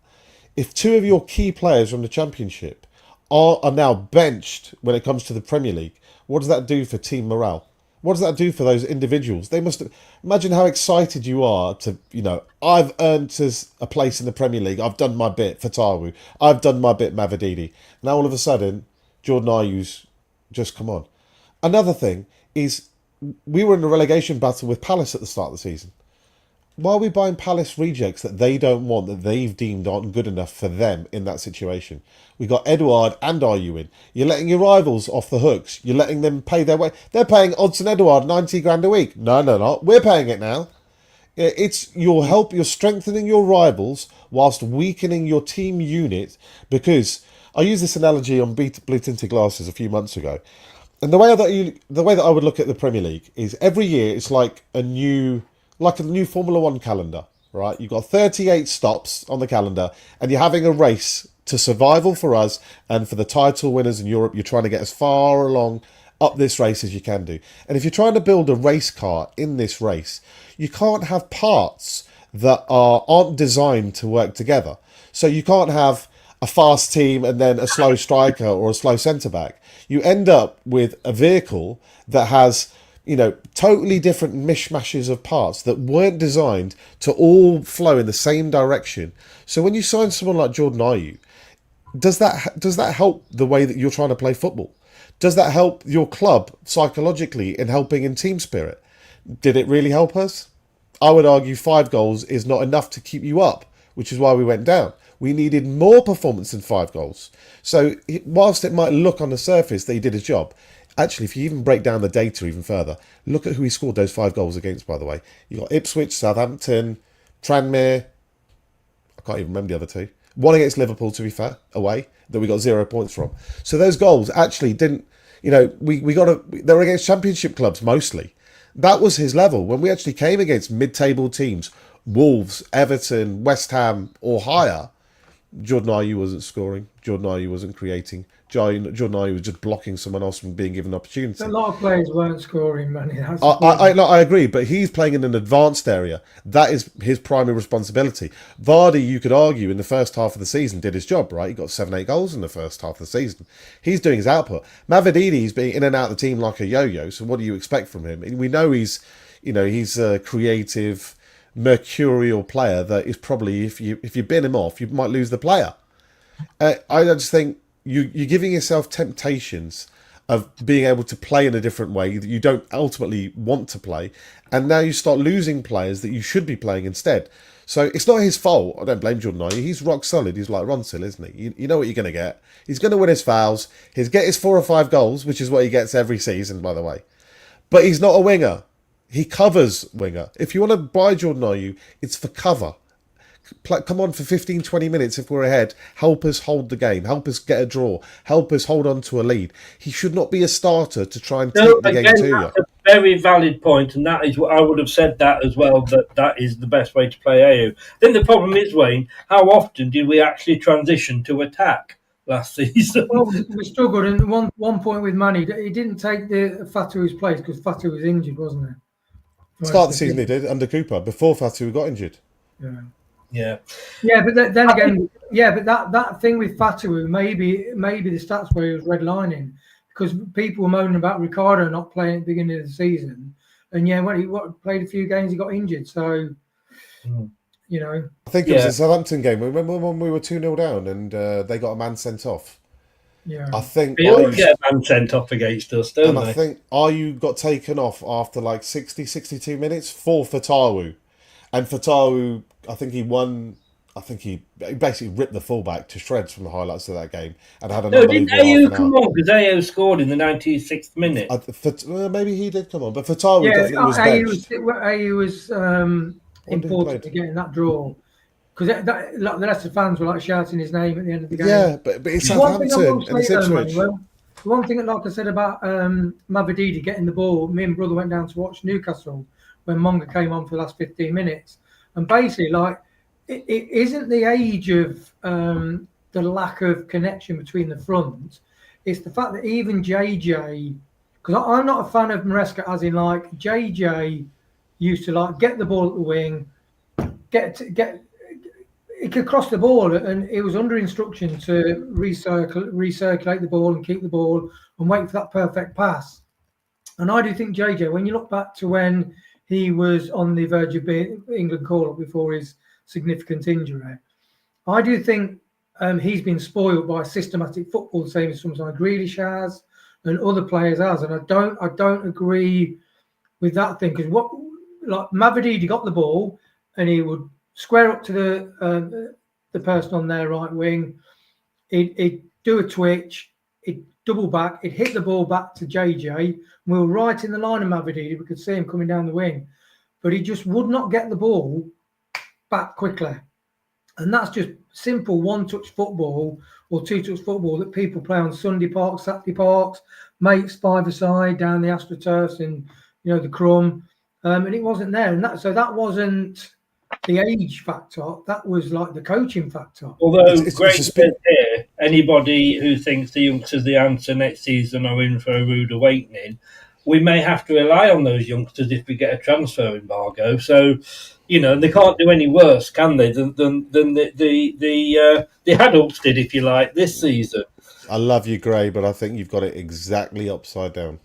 If 2 of your key players from the Championship are now benched when it comes to the Premier League, what does that do for team morale? What does that do for those individuals? They must imagine how excited you are to, I've earned us a place in the Premier League. I've done my bit for Tawu. I've done my bit, Mavididi. Now all of a sudden, Jordan Ayew's just come on. Another thing is we were in a relegation battle with Palace at the start of the season. Why are we buying Palace rejects that they don't want, that they've deemed aren't good enough for them in that situation? We got Edouard and Ayew in. You're letting your rivals off the hooks. You're letting them pay their way. They're paying Odds and Edouard 90 grand a week. No, not. We're paying it now. It's your help. You're strengthening your rivals whilst weakening your team unit. Because I used this analogy on Blue Tinted Glasses a few months ago. And the way that I would look at the Premier League is every year it's like a new Formula One calendar, right? You've got 38 stops on the calendar and you're having a race to survival for us and for the title winners in Europe. You're trying to get as far along up this race as you can do. And if you're trying to build a race car in this race, you can't have parts that aren't designed to work together. So you can't have a fast team and then a slow striker or a slow centre-back. You end up with a vehicle that has totally different mishmashes of parts that weren't designed to all flow in the same direction. So when you sign someone like Jordan Ayew, does that help the way that you're trying to play football? Does that help your club psychologically in helping in team spirit? Did it really help us? I would argue 5 goals is not enough to keep you up, which is why we went down. We needed more performance than 5 goals. So whilst it might look on the surface that he did his job, actually, if you even break down the data even further, look at who he scored those 5 goals against, by the way. You got Ipswich, Southampton, Tranmere. I can't even remember the other 2. One against Liverpool, to be fair, away, that we got 0 points from. So those goals actually didn't, they were against championship clubs mostly. That was his level. When we actually came against mid-table teams, Wolves, Everton, West Ham, or higher, Jordan Ayew wasn't scoring. Jordan Ayew wasn't creating. Jordan Ayew was just blocking someone else from being given an opportunity. A lot of players weren't scoring, Manny. I agree, but he's playing in an advanced area. That is his primary responsibility. Vardy, you could argue, in the first half of the season did his job, right? He got 7-8 goals in the first half of the season. He's doing his output. Mavedidi's being in and out of the team like a yo-yo, so what do you expect from him? We know he's a creative, mercurial player that is probably, if you bin him off, you might lose the player. I just think you're giving yourself temptations of being able to play in a different way that you don't ultimately want to play, and now you start losing players that you should be playing instead. So it's not his fault. I don't blame Jordan Ayew. He's rock solid. He's like Ronsil, isn't he? You know what you're going to get. He's going to win his fouls. He'll get his 4 or 5 goals, which is what he gets every season, by the way. But he's not a winger. He covers winger. If you want to buy Jordan Ayew, it's for cover. Come on for 15, 20 minutes if we're ahead. Help us hold the game. Help us get a draw. Help us hold on to a lead. He should not be a starter to try and take the game to you. That's a very valid point, and that is what I would have said that as well, that is the best way to play Ayew. Then the problem is, Wayne, how often did we actually transition to attack last season? Well, we struggled, and one point with Manny, he didn't take the Fatu's place because Fatu was injured, wasn't he? Start of the season he did, under Cooper, before Fatu got injured. Yeah, but then again, but that thing with Fatu, maybe the stats where he was redlining, because people were moaning about Ricardo not playing at the beginning of the season, and when he played a few games, he got injured. So, I think it was a Southampton game. Remember when we were 2-0 down and they got a man sent off? Yeah, I think they all get a man sent off against us, don't they? I think Ayew got taken off after like 60, 62 minutes for Fatawu. And Fatawu, I think he won. I think he basically ripped the fullback to shreds from the highlights of that game and had an unbelievable half an hour. Didn't Ayew come on? Because Ayew scored in the 96th minute. Maybe he did come on, but Fatawu definitely was benched. Ayew was important to getting that draw. Because the Leicester fans were like shouting his name at the end of the game. Yeah, but it's Southampton and it's Ipswich. One thing, like I said about Mavididi getting the ball, me and brother went down to watch Newcastle when Monga came on for the last 15 minutes. And basically, it isn't the age of the lack of connection between the front. It's the fact that even JJ, because I'm not a fan of Maresca, as in JJ used to get the ball at the wing, he could cross the ball, and it was under instruction to recirculate the ball and keep the ball and wait for that perfect pass. And I do think JJ, when you look back to when he was on the verge of being England call-up before his significant injury, I do think he's been spoiled by systematic football, the same as sometimes Grealish has and other players has. And I don't agree with that thing, because what, like Mavididi got the ball and he would square up to the person on their right wing. He'd do a twitch, he'd double back, he'd hit the ball back to JJ. We were right in the line of Mavididi. We could see him coming down the wing, but he just would not get the ball back quickly. And that's just simple one-touch football or two-touch football that people play on Sunday parks, Saturday parks, mates five-a-side down the AstroTurfs and, the Crumb. And it wasn't there. And that wasn't the age factor. That was like the coaching factor. Although, great says here, anybody who thinks the youngsters the answer next season are in for a rude awakening, we may have to rely on those youngsters if we get a transfer embargo. So, they can't do any worse, can they, than the adults did, if you like, this season. I love you, Gray, but I think you've got it exactly upside down.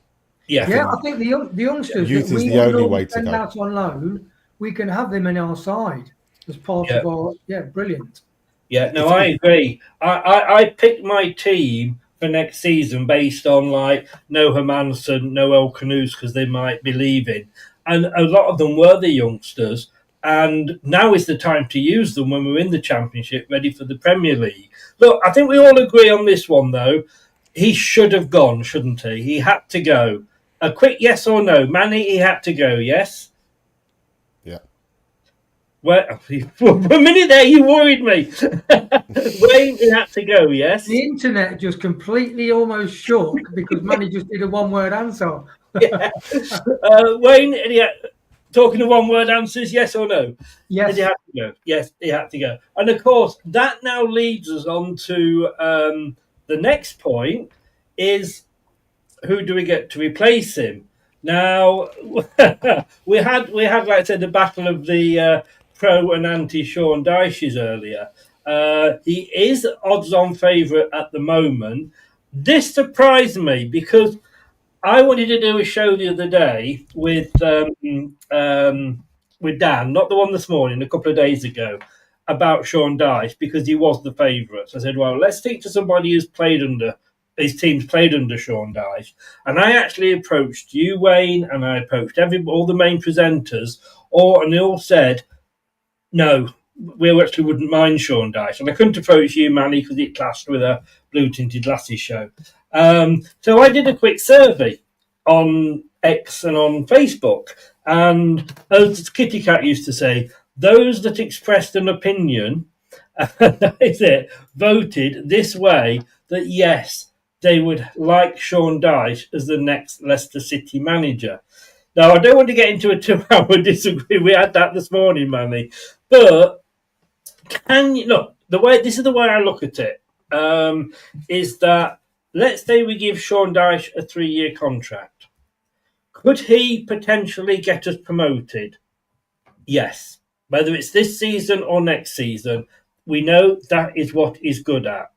Yeah, I think the youngsters youth that is we the only would way to send go. out on loan, we can have them in our side as part of our brilliant. Yeah, no, I agree. I picked my team for next season based on no Hermansen, no El Canoes, because they might be leaving, and a lot of them were the youngsters. And now is the time to use them when we're in the Championship, ready for the Premier League. Look, I think we all agree on this one, though. He should have gone, shouldn't he? He had to go. A quick yes or no. Manny, he had to go, yes? Yeah. Well, for a minute there, you worried me. Wayne, he had to go, yes? The internet just completely almost shook because Manny just did a one-word answer. Yeah. Wayne, talking of one-word answers, yes or no? Yes. Did he have to go? Yes, he had to go. And, of course, that now leads us on to the next point is, who do we get to replace him? Now, we had, like I said, the battle of the pro and anti Sean Dyches earlier. He is odds-on favourite at the moment. This surprised me because I wanted to do a show the other day with Dan, not the one this morning, a couple of days ago, about Sean Dyche because he was the favourite. So I said, well, let's speak to somebody who's played under. His team's played under Sean Dyche. And I actually approached you, Wayne, and I approached all the main presenters, and they all said, no, we actually wouldn't mind Sean Dyche. And I couldn't approach you, Manny, because it clashed with a Blue Tinted Glasses show. So I did a quick survey on X and on Facebook. And as Kitty Cat used to say, those that expressed an opinion, voted this way, that yes, they would like Sean Dyche as the next Leicester City manager. Now, I don't want to get into a 2-hour disagree. We had that this morning, Manny. But can you look? This is the way I look at it. Is that, let's say we give Sean Dyche a 3-year contract. Could he potentially get us promoted? Yes. Whether it's this season or next season, we know that is what he's good at.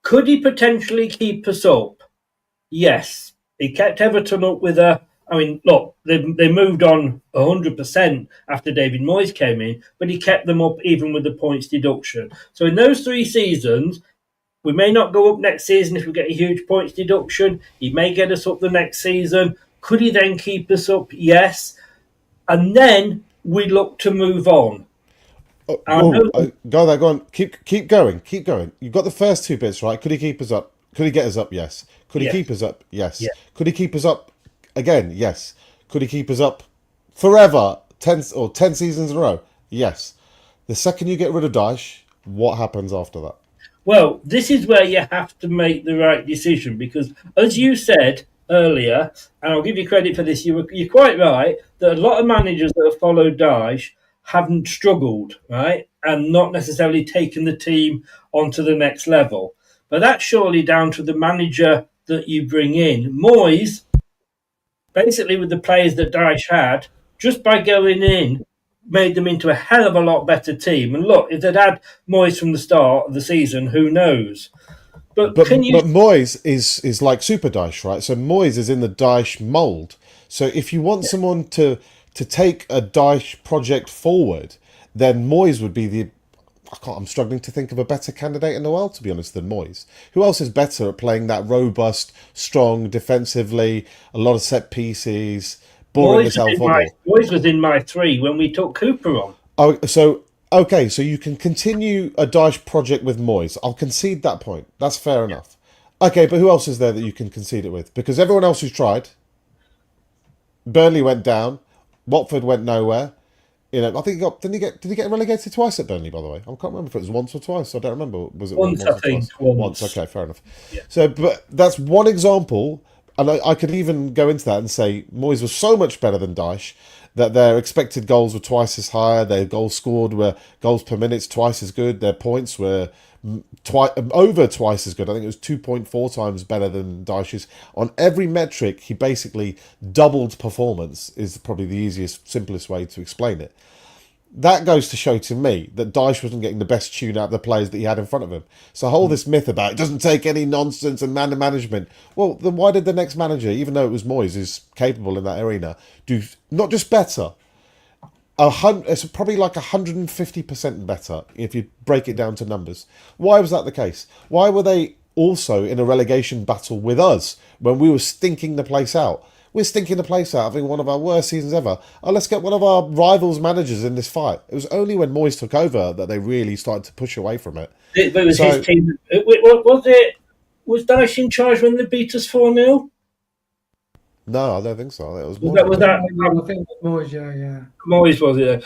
Could he potentially keep us up? Yes. He kept Everton up with they moved on 100% after David Moyes came in, but he kept them up even with the points deduction. So in those 3 seasons, we may not go up next season if we get a huge points deduction. He may get us up the next season. Could he then keep us up? Yes. And then we look to move on. Go on. Keep going. You've got the first 2 bits right. Could he keep us up? Could he get us up? Yes. Could he keep us up? Yes. Yeah. Could he keep us up again? Yes. Could he keep us up forever? 10 seasons in a row? Yes. The second you get rid of Dyche, what happens after that? Well, this is where you have to make the right decision because, as you said earlier, and I'll give you credit for this, you're quite right, that a lot of managers that have followed Dyche haven't struggled, right, and not necessarily taken the team onto the next level. But that's surely down to the manager that you bring in. Moyes, basically with the players that Dyche had, just by going in, made them into a hell of a lot better team. And look, if they'd had Moyes from the start of the season, who knows? But But can you? Moyes is like Super Dyche, right? So Moyes is in the Dyche mould. So if you want someone to take a Dyche project forward, then Moyes would be I'm struggling to think of a better candidate in the world, to be honest, than Moyes. Who else is better at playing that robust, strong, defensively, a lot of set pieces, boring as hell football? Moyes was in my 3 when we took Cooper on. Oh, so okay, so you can continue a Dyche project with Moyes. I'll concede that point. That's fair enough. Okay, but who else is there that you can concede it with? Because everyone else who's tried, Burnley went down, Watford went nowhere. You know, I think did he get relegated twice at Burnley? By the way, I can't remember if it was once or twice. I don't remember. Was it once? I think once. Okay, fair enough. Yeah. So, but that's one example, and I could even go into that and say Moyes was so much better than Dyche that their expected goals were twice as high, their goals scored were goals per minute twice as good, their points were over twice as good. I think it was 2.4 times better than Dyche's. On every metric, he basically doubled performance, is probably the easiest, simplest way to explain it. That goes to show to me that Dyche wasn't getting the best tune out of the players that he had in front of him. So this myth about it doesn't take any nonsense and man management. Well, then why did the next manager, even though it was Moyes, who's capable in that arena, do not just better, it's probably like 150% better if you break it down to numbers. Why was that the case? Why were they also in a relegation battle with us when we were stinking the place out? We're stinking the place out, having one of our worst seasons ever. Oh, let's get one of our rivals' managers in this fight. It was only when Moyes took over that they really started to push away from it. It was his team. Was Dyche in charge when they beat us 4-0? No, I don't think so. It was Was that? I think it was Moyes, yeah. Moyes was it?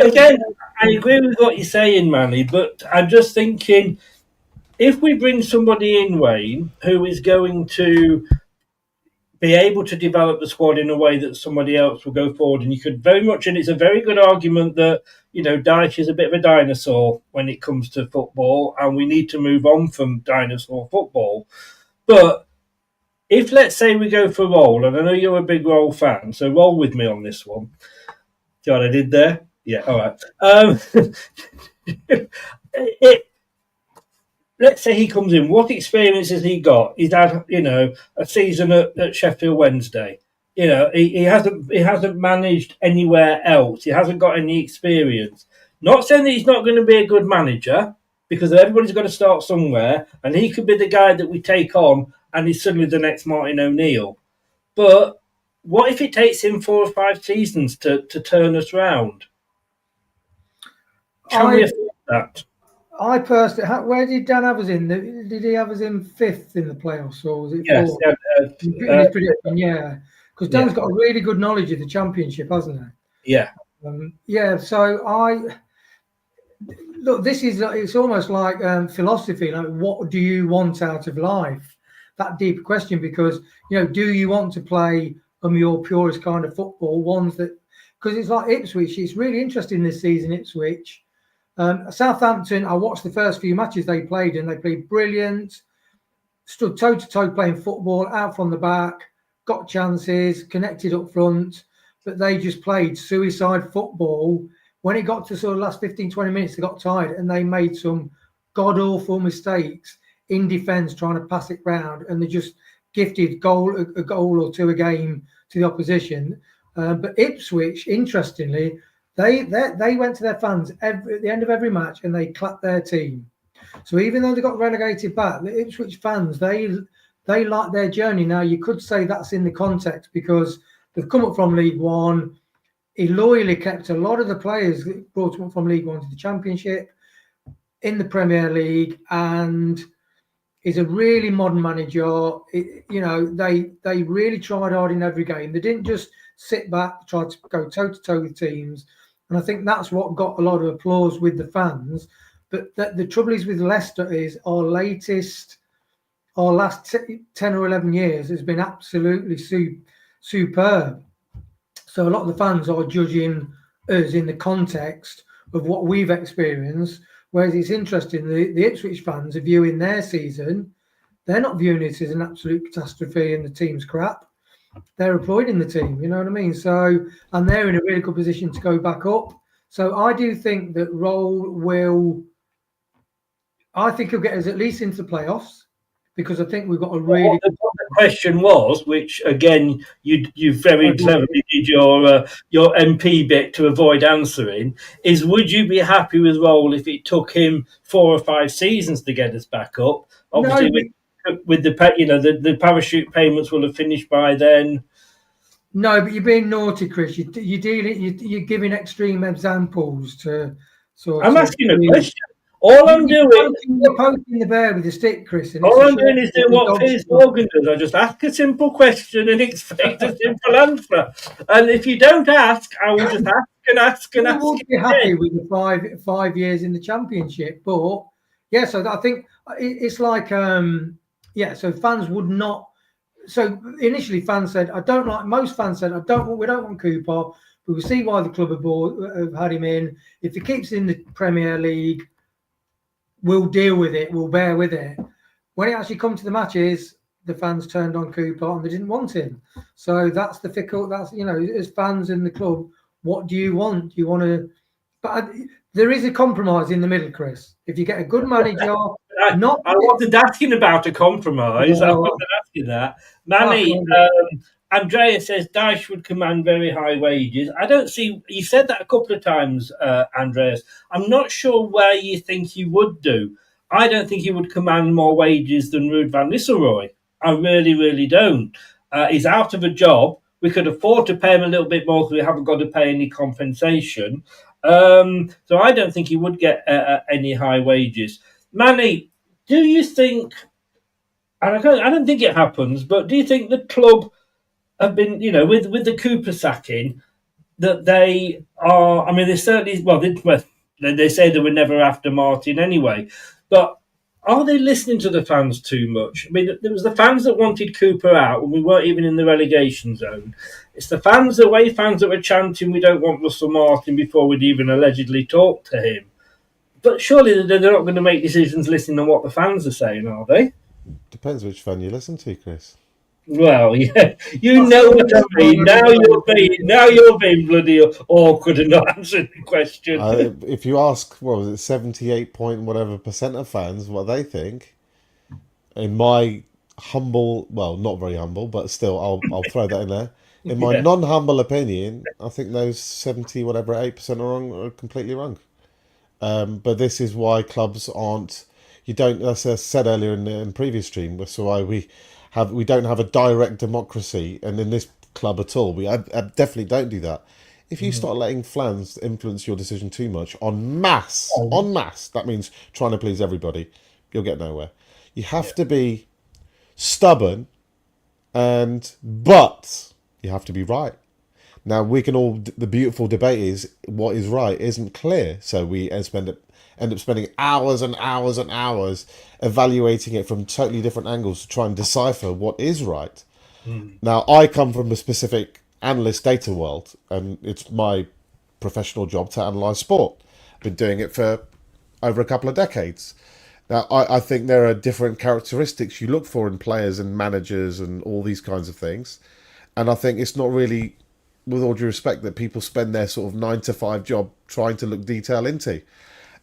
Again, I agree with what you're saying, Manny, but I'm just thinking, if we bring somebody in, Wayne, who is going to be able to develop the squad in a way that somebody else will go forward, and you could very much, and it's a very good argument that, you know, Dyche is a bit of a dinosaur when it comes to football, and we need to move on from dinosaur football. But if, let's say, we go for Roll, and I know you're a big Roll fan, so roll with me on this one. See what I did there? Yeah, all right. Let's say he comes in. What experience has he got? He's had, you know, a season at Sheffield Wednesday. You know, he hasn't managed anywhere else. He hasn't got any experience. Not saying that he's not going to be a good manager, because everybody's got to start somewhere, and he could be the guy that we take on, and he's suddenly the next Martin O'Neill. But what if it takes him 4 or 5 seasons to turn us round? Can we afford that? I personally, where did Dan have us in? Did he have us in 5th in the playoffs, or was it 4th? Yeah, because Dan's got a really good knowledge of the Championship, hasn't he? Yeah. So look, it's almost like philosophy. Like, what do you want out of life? That deep question, because, you know, do you want to play your purest kind of football? Ones that, because it's like Ipswich. It's really interesting this season, Ipswich. Southampton, I watched the first few matches they played, and they played brilliant, stood toe-to-toe playing football, out from the back, got chances, connected up front, but they just played suicide football. When it got to sort of last 15, 20 minutes, they got tired, and they made some god-awful mistakes in defence trying to pass it round, and they just gifted a goal or two a game to the opposition. But Ipswich, interestingly, They went to their fans at the end of every match, and they clapped their team. So even though they got relegated back, the Ipswich fans, they like their journey. Now, you could say that's in the context because they've come up from League One. He loyally kept a lot of the players that brought them up from League One to the Championship, in the Premier League, and he's a really modern manager. They really tried hard in every game. They didn't just sit back, try to go toe-to-toe with teams. And I think that's what got a lot of applause with the fans. But the trouble is with Leicester is our last 10 or 11 years has been absolutely superb. So a lot of the fans are judging us in the context of what we've experienced. Whereas it's interesting, the Ipswich fans are viewing their season. They're not viewing it as an absolute catastrophe and the team's crap. They're applauding the team, you know what I mean? So, and they're in a really good position to go back up. So I do think that Roll he'll get us at least into the playoffs. because I think we've got a really. What the question was, which again you very cleverly did your MP bit to avoid answering, is would you be happy with Roll if it took him 4 or 5 seasons to get us back up? Obviously, with the parachute payments will have finished by then. No, but you're being naughty, Chris. You're giving extreme examples to sort. I'm asking a question. All I'm doing, you're poking the bear with a stick, Chris. All I'm doing is doing what Piers Morgan does. I just ask a simple question and expect a simple answer. And if you don't ask, I will just ask and ask and ask. I would be happy with the 5 years in the Championship, but yeah. So I think it's like So fans would not. So initially, fans said, "I don't like." Most fans said, We don't want Cooper. But we see why the club have had him in. If he keeps in the Premier League, we'll deal with it. We'll bear with it. When it actually comes to the matches, the fans turned on Cooper and they didn't want him. So that's difficult. That's, as fans in the club, what do you want? Do you want to? But there is a compromise in the middle, Chris. If you get a good manager, I wasn't asking about a compromise. I wasn't asking that. Manny, Andrea says Dyche would command very high wages. I don't see. You said that a couple of times, Andreas. I'm not sure where you think he would do. I don't think he would command more wages than Ruud van Nistelrooy. I really, really don't. He's out of a job. We could afford to pay him a little bit more because we haven't got to pay any compensation. So I don't think he would get any high wages. Manny, do you think? And I don't think it happens. But do you think the club have been, with the Cooper sacking, that they are? I mean, they certainly. They say they were never after Martin anyway. But are they listening to the fans too much? I mean, there was the fans that wanted Cooper out when we weren't even in the relegation zone. It's the away fans that were chanting, "We don't want Russell Martin," before we'd even allegedly talked to him. But surely they're not going to make decisions listening to what the fans are saying, are they? Depends which fan you listen to, Chris. Well, yeah, you know what I mean. Now you're being bloody awkward and not answering the question. If you ask, 78% of fans what they think, in my humble, not very humble, but still, I'll throw that in there. In my non-humble opinion, I think those 8% are completely wrong. But this is why clubs aren't. You don't. As I said earlier in the previous stream, that's why we don't have a direct democracy, and in this club at all, I definitely don't do that. If you start letting fans influence your decision too much en masse, that means trying to please everybody, you'll get nowhere. You have to be stubborn, but you have to be right. Now, the beautiful debate is what is right isn't clear, so we end up spending hours and hours and hours evaluating it from totally different angles to try and decipher what is right. Now, I come from a specific analyst data world, and it's my professional job to analyse sport. I've been doing it for over a couple of decades. Now, I think there are different characteristics you look for in players and managers and all these kinds of things. And I think it's not really, with all due respect, that people spend their sort of 9-to-5 job trying to look detail into.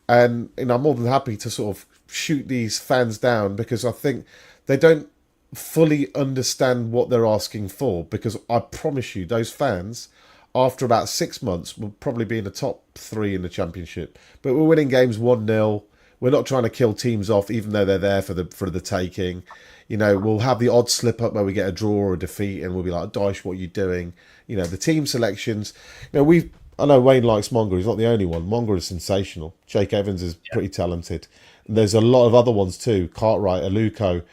And I'm more than happy to sort of shoot these fans down because I think they don't fully understand what they're asking for. Because I promise you, those fans, after about 6 months, will probably be in the top 3 in the Championship. But we're winning games 1-0. We're not trying to kill teams off, even though they're there for the taking. We'll have the odd slip up where we get a draw or a defeat, and we'll be like, "Dyche, what are you doing?" The team selections. I know Wayne likes Monger. He's not the only one. Monger is sensational. Jake Evans is pretty talented. And there's a lot of other ones too. Cartwright, Aluko.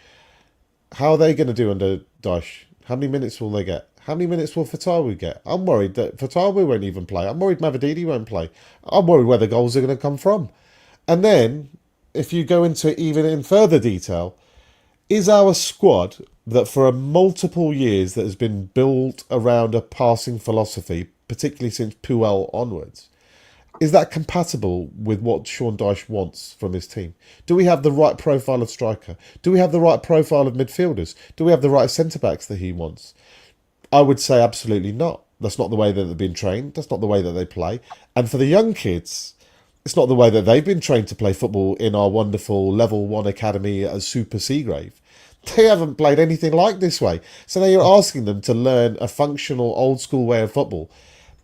How are they going to do under Dyche? How many minutes will they get? How many minutes will Fatawi get? I'm worried that Fatawi won't even play. I'm worried Mavididi won't play. I'm worried where the goals are going to come from. And then, if you go into it even in further detail, is our squad that for multiple years that has been built around a passing philosophy, particularly since Puel onwards, is that compatible with what Sean Dyche wants from his team? Do we have the right profile of striker? Do we have the right profile of midfielders? Do we have the right centre-backs that he wants? I would say absolutely not. That's not the way that they've been trained. That's not the way that they play. And for the young kids, it's not the way that they've been trained to play football in our wonderful Level 1 academy at Super Seagrave. They haven't played anything like this way. So now you're asking them to learn a functional old school way of football.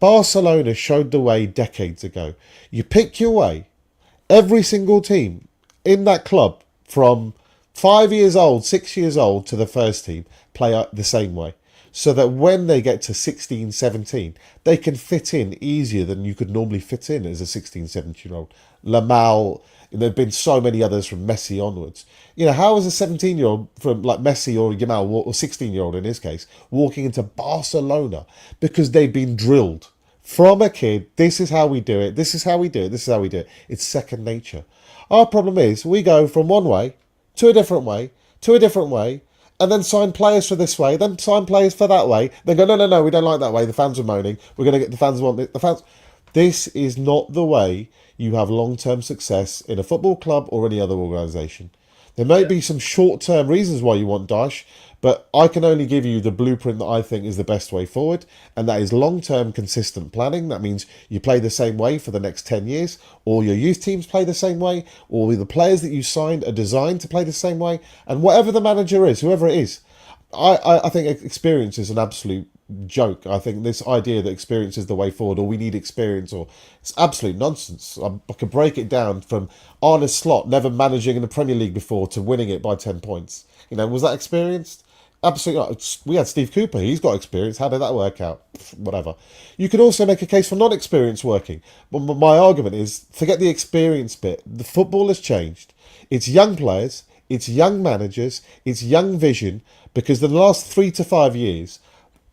Barcelona showed the way decades ago. You pick your way. Every single team in that club from 5 years old, 6 years old to the first team play the same way. So that when they get to 16, 17, they can fit in easier than you could normally fit in as a 16, 17-year-old. Lamal, there have been so many others from Messi onwards. You know, how is a 17-year-old from like Messi or Yamal, or 16-year-old in his case, walking into Barcelona because they've been drilled from a kid? This is how we do it. This is how we do it. This is how we do it. It's second nature. Our problem is we go from one way to a different way to a different way, and then sign players for this way, then sign players for that way, then go, no, we don't like that way. The fans are moaning. We're going to get the fans want it. The fans. This is not the way you have long-term success in a football club or any other organisation. There may be some short-term reasons why you want Dyche, but I can only give you the blueprint that I think is the best way forward, and that is long-term consistent planning. That means you play the same way for the next 10 years, or your youth teams play the same way, or the players that you signed are designed to play the same way, and whatever the manager is, whoever it is. I think experience is an absolute joke. I think this idea that experience is the way forward, or we need experience, or it's absolute nonsense. I could break it down from Arne Slot never managing in the Premier League before to winning it by 10 points. You know, was that experienced? Absolutely not. We had Steve Cooper. He's got experience. How did that work out? Whatever. You could also make a case for non-experience working. But my argument is, forget the experience bit. The football has changed. It's young players. It's young managers. It's young vision. Because in the last 3 to 5 years,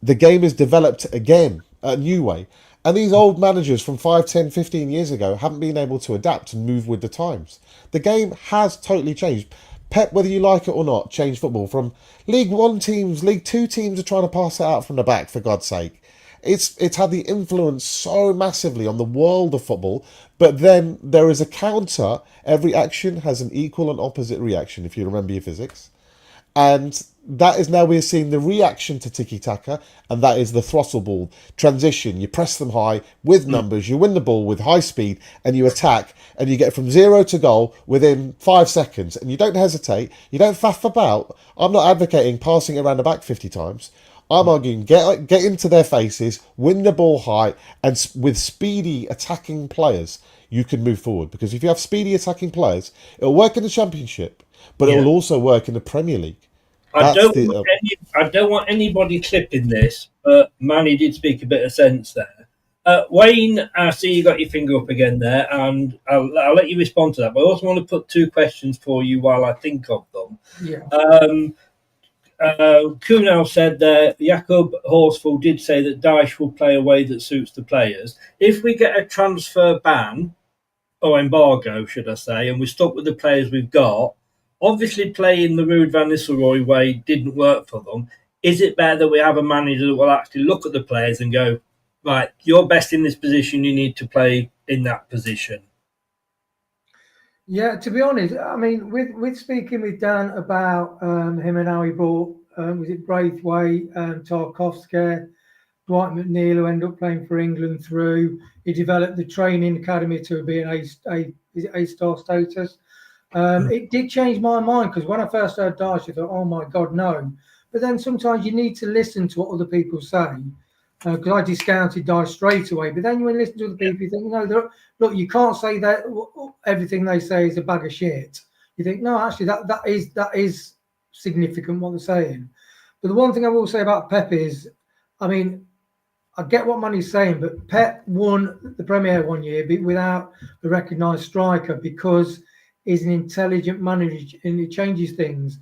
the game has developed again a new way. And these old managers from 5, 10, 15 years ago haven't been able to adapt and move with the times. The game has totally changed. Pep, whether you like it or not, changed football from League 1 teams, League 2 teams are trying to pass it out from the back, for God's sake. It's had the influence so massively on the world of football, but then there is a counter. Every action has an equal and opposite reaction, if you remember your physics. And that is now we're seeing the reaction to tiki-taka, and that is the throttle ball transition. You press them high with numbers, you win the ball with high speed, and you attack, and you get from 0 to goal within 5 seconds, and you don't hesitate, you don't faff about. I'm not advocating passing it around the back 50 times. I'm arguing get into their faces, win the ball high, and with speedy attacking players, you can move forward. Because if you have speedy attacking players, it'll work in the Championship, but it will also work in the Premier League. I don't want anybody clipping this, but Manny did speak a bit of sense there. Wayne, I see you got your finger up again there, and I'll let you respond to that. But I also want to put 2 questions for you while I think of them. Yeah. Kunal said that Jakob Horsfall did say that Dyche will play a way that suits the players. If we get a transfer ban, or embargo, should I say, and we're stuck with the players we've got, obviously playing the Ruud van Nistelrooy way didn't work for them. Is it better that we have a manager that will actually look at the players and go, right, you're best in this position, you need to play in that position? Yeah, to be honest, I mean, with speaking with Dan about him and how he brought, was it Braithwaite, Tarkovsky, Dwight McNeil, who ended up playing for England through. He developed the training academy to be an A-star status. It did change my mind, because when I first heard Dyche, I thought, oh my God, no. But then sometimes you need to listen to what other people say. Because I discounted Dyche straight away. But then when you listen to other people, you think, no, look, you can't say that everything they say is a bag of shit. You think, no, actually, that is significant what they're saying. But the one thing I will say about Pep is, I mean, I get what Manny's saying, but Pep won the Premier one year without a recognised striker, because he's an intelligent manager and he changes things.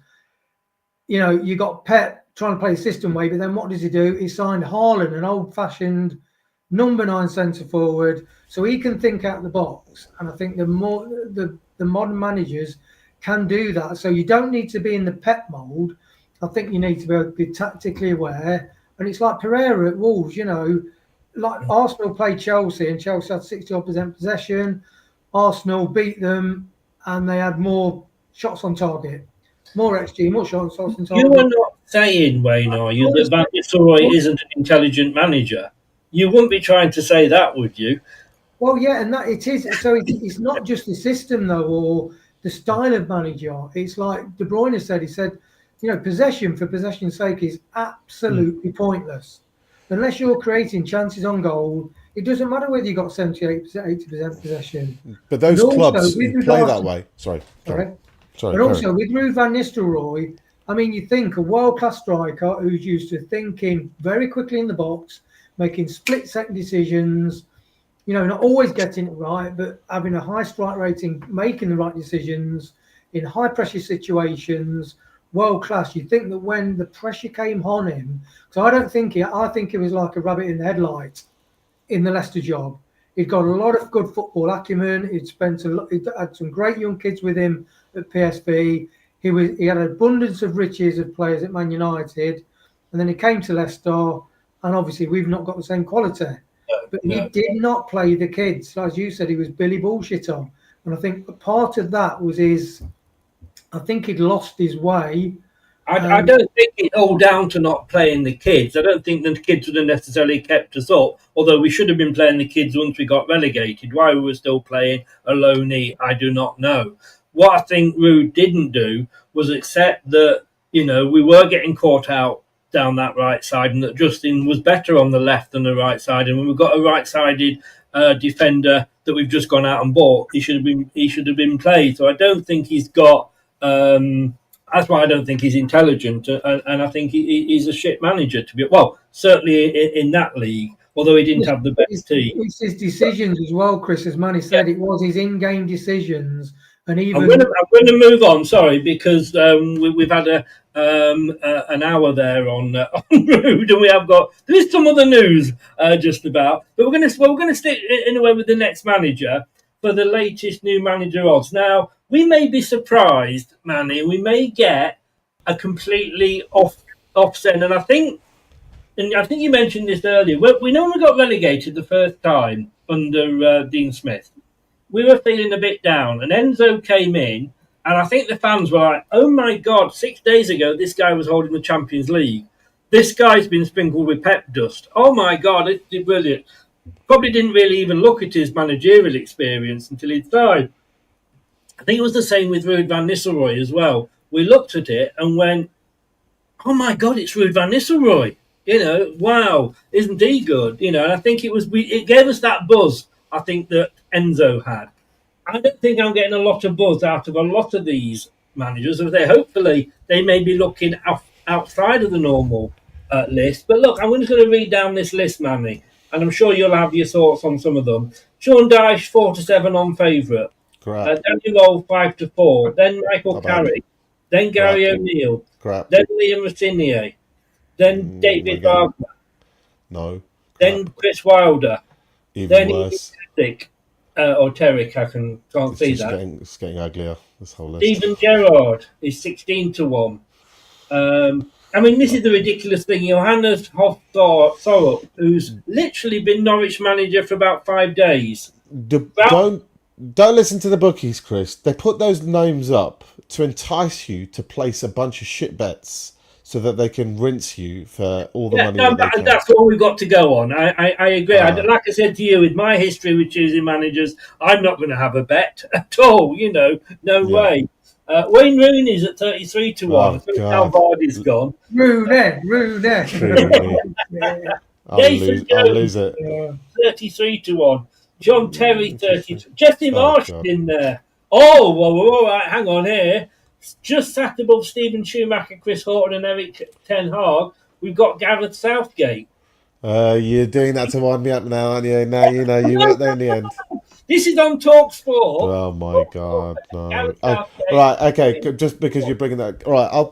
You know, you got Pep trying to play the system way, but then what does he do? He signed Haaland, an old-fashioned number 9 centre forward, so he can think out the box. And I think the modern managers can do that. So you don't need to be in the Pep mould. I think you need to be able to be tactically aware. And it's like Pereira at Wolves, you know, like Arsenal played Chelsea and Chelsea had 60% possession. Arsenal beat them and they had more shots on target. More XG, more shots on target. You are not saying, Wayne, are you, that Van Nistelrooy isn't an intelligent manager? You wouldn't be trying to say that, would you? Well, yeah, and that it is. So it's not just the system, though, or the style of manager. It's like De Bruyne said. He said, possession for possession's sake is absolutely pointless. Unless you're creating chances on goal, it doesn't matter whether you've got 78%, 80% possession. But those clubs who play that way... Sorry. And also, with Ruud van Nistelrooy, I mean, you think a world-class striker who's used to thinking very quickly in the box, making split-second decisions, not always getting it right, but having a high strike rating, making the right decisions in high-pressure situations, world-class. You think that when the pressure came on him, so I think it was like a rabbit in the headlights in the Leicester job. He'd got a lot of good football acumen. He'd had some great young kids with him at PSV. He had an abundance of riches of players at Man United, and then he came to Leicester, and obviously we've not got the same quality. But he did not play the kids. As you said, he was Billy Bullshitter. And I think part of that was I think he'd lost his way. I don't think it's all down to not playing the kids. I don't think the kids would have necessarily kept us up, although we should have been playing the kids once we got relegated. Why we were still playing Aloni, I do not know. What I think Ruud didn't do was accept that, we were getting caught out down that right side and that Justin was better on the left than the right side. And when we've got a right-sided defender that we've just gone out and bought, he should have been played. So I don't think he's got... that's why I don't think he's intelligent, and I think he's a shit manager to be. Well, certainly in that league, although he didn't have the best team. It's his decisions as well, Chris. As Manny said, it was his in-game decitions, and even. I'm going to move on. Sorry, because we've had an hour there on Ruud, and we have got there is some other news just about, but we're going to stick in a way with the next manager for the latest new manager odds. Now, we may be surprised, Manny. We may get a completely offset, and I think you mentioned this earlier. We know when we got relegated the first time under Dean Smith, we were feeling a bit down, and Enzo came in, and I think the fans were like, "Oh my God! 6 days ago, this guy was holding the Champions League. This guy's been sprinkled with pep dust. Oh my God, it's brilliant." Probably didn't really even look at his managerial experience until he died. I think it was the same with Ruud van Nistelrooy as well. We looked at it and went, "Oh my God, it's Ruud van Nistelrooy! Wow, isn't he good?" And I think it gave us that buzz. I think that Enzo had. I don't think I'm getting a lot of buzz out of a lot of these managers. Hopefully they may be looking outside of the normal list. But look, I'm just going to read down this list, Manny, and I'm sure you'll have your thoughts on some of them. Sean Dyche 4-7 on favourite. Daniel Old 5-4. Then Michael Carrick. Then Gary O'Neill. Then Liam Rosinier. Then David Wagner. No. Then Chris Wilder. Even worse. Or Terrick, I can't see that. It's getting uglier, this whole list. Stephen Gerrard is 16-1. This is the ridiculous thing. Johannes Hoff-Sorup, who's literally been Norwich manager for about 5 days. Don't listen to the bookies, Chris. They put those names up to entice you to place a bunch of shit bets so that they can rinse you for all the money. That's all we've got to go on. I agree. Like I said to you, with my history with choosing managers, I'm not going to have a bet at all. No way. Wayne Rooney's at 33-1. How Vardy's gone. Rooney. I'll lose it. 33-1. John Terry 32. Jesse Marsh is in there. Oh, whoa, right, hang on here. Just sat above Stephen Schumacher, Chris Horton, and Eric Ten Hag, we've got Gareth Southgate. You're doing that to wind me up now, aren't you? Now you went there in the end. This is on TalkSport. Oh my God, no. Right, okay. Just because you're bringing that, all right.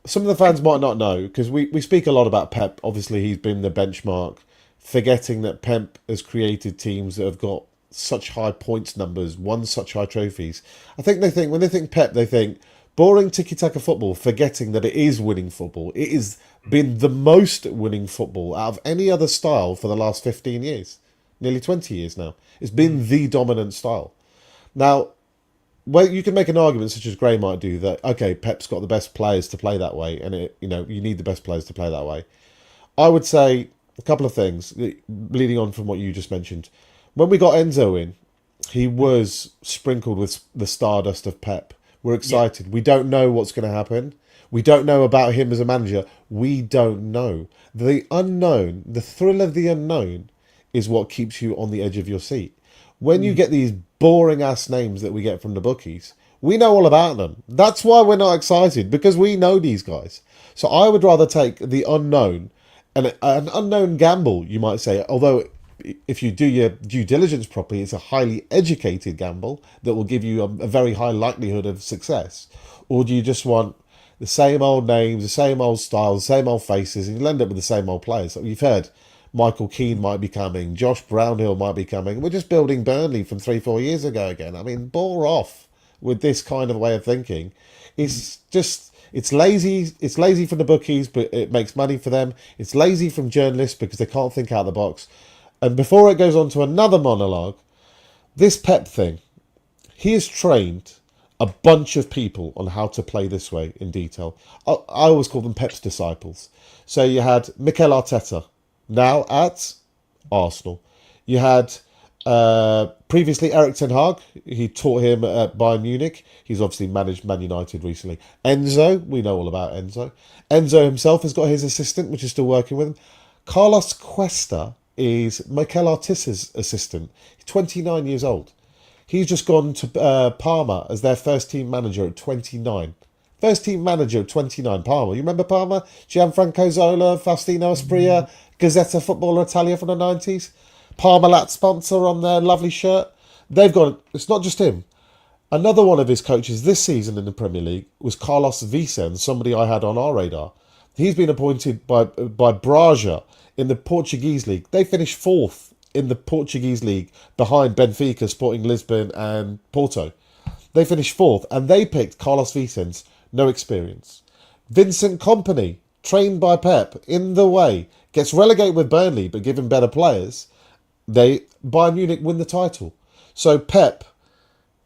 Some of the fans might not know because we speak a lot about Pep. Obviously, he's been the benchmark. Forgetting that Pep has created teams that have got such high points numbers, won such high trophies. I think when they think Pep, they think boring tiki-taka football, forgetting that it is winning football. It has been the most winning football out of any other style for the last 15 years, nearly 20 years now. It's been the dominant style. Now, well, you can make an argument, such as Gray might do, that, okay, Pep's got the best players to play that way, and you need the best players to play that way. I would say a couple of things, leading on from what you just mentioned. When we got Enzo in, he was sprinkled with the stardust of Pep. We're excited. We don't know what's going to happen. We don't know about him as a manager. We don't know. The unknown, the thrill of the unknown is what keeps you on the edge of your seat. When you get these boring ass names that we get from the bookies, we know all about them. That's why we're not excited, because we know these guys. So I would rather take the unknown, and an unknown gamble, you might say, although if you do your due diligence properly, it's a highly educated gamble that will give you a very high likelihood of success. Or do you just want the same old names, the same old styles, the same old faces, and you'll end up with the same old players? You've heard Michael Keane might be coming, Josh Brownhill might be coming. We're just building Burnley from 3-4 years ago again. I mean, bore off with this kind of way of thinking. It's lazy. It's lazy from the bookies, but it makes money for them. It's lazy from journalists because they can't think out of the box. And before it goes on to another monologue, this Pep thing, he has trained a bunch of people on how to play this way in detail. I always call them Pep's disciples. So you had Mikel Arteta, now at Arsenal. You had previously Eric Ten Hag. He taught him at Bayern Munich. He's obviously managed Man United recently. Enzo, we know all about Enzo. Enzo himself has got his assistant, which is still working with him. Carlos Cuesta is Mikel Arteta's assistant. He's 29 years old. He's just gone to Parma as their first team manager at 29. First team manager at 29, Parma. You remember Parma? Gianfranco Zola, Faustino Asprilla, Gazzetta Footballer Italia from the 90s. Parmalat sponsor on their lovely shirt. They've got, it's not just him. Another one of his coaches this season in the Premier League was Carlos Vicens, somebody I had on our radar. He's been appointed by Braga in the Portuguese league. They finished 4th in the Portuguese league behind Benfica, Sporting Lisbon and Porto. They finished 4th and they picked Carlos Vicens, no experience. Vincent Kompany, trained by Pep in the way, gets relegated with Burnley but given better players. Bayern Munich win the title. So Pep,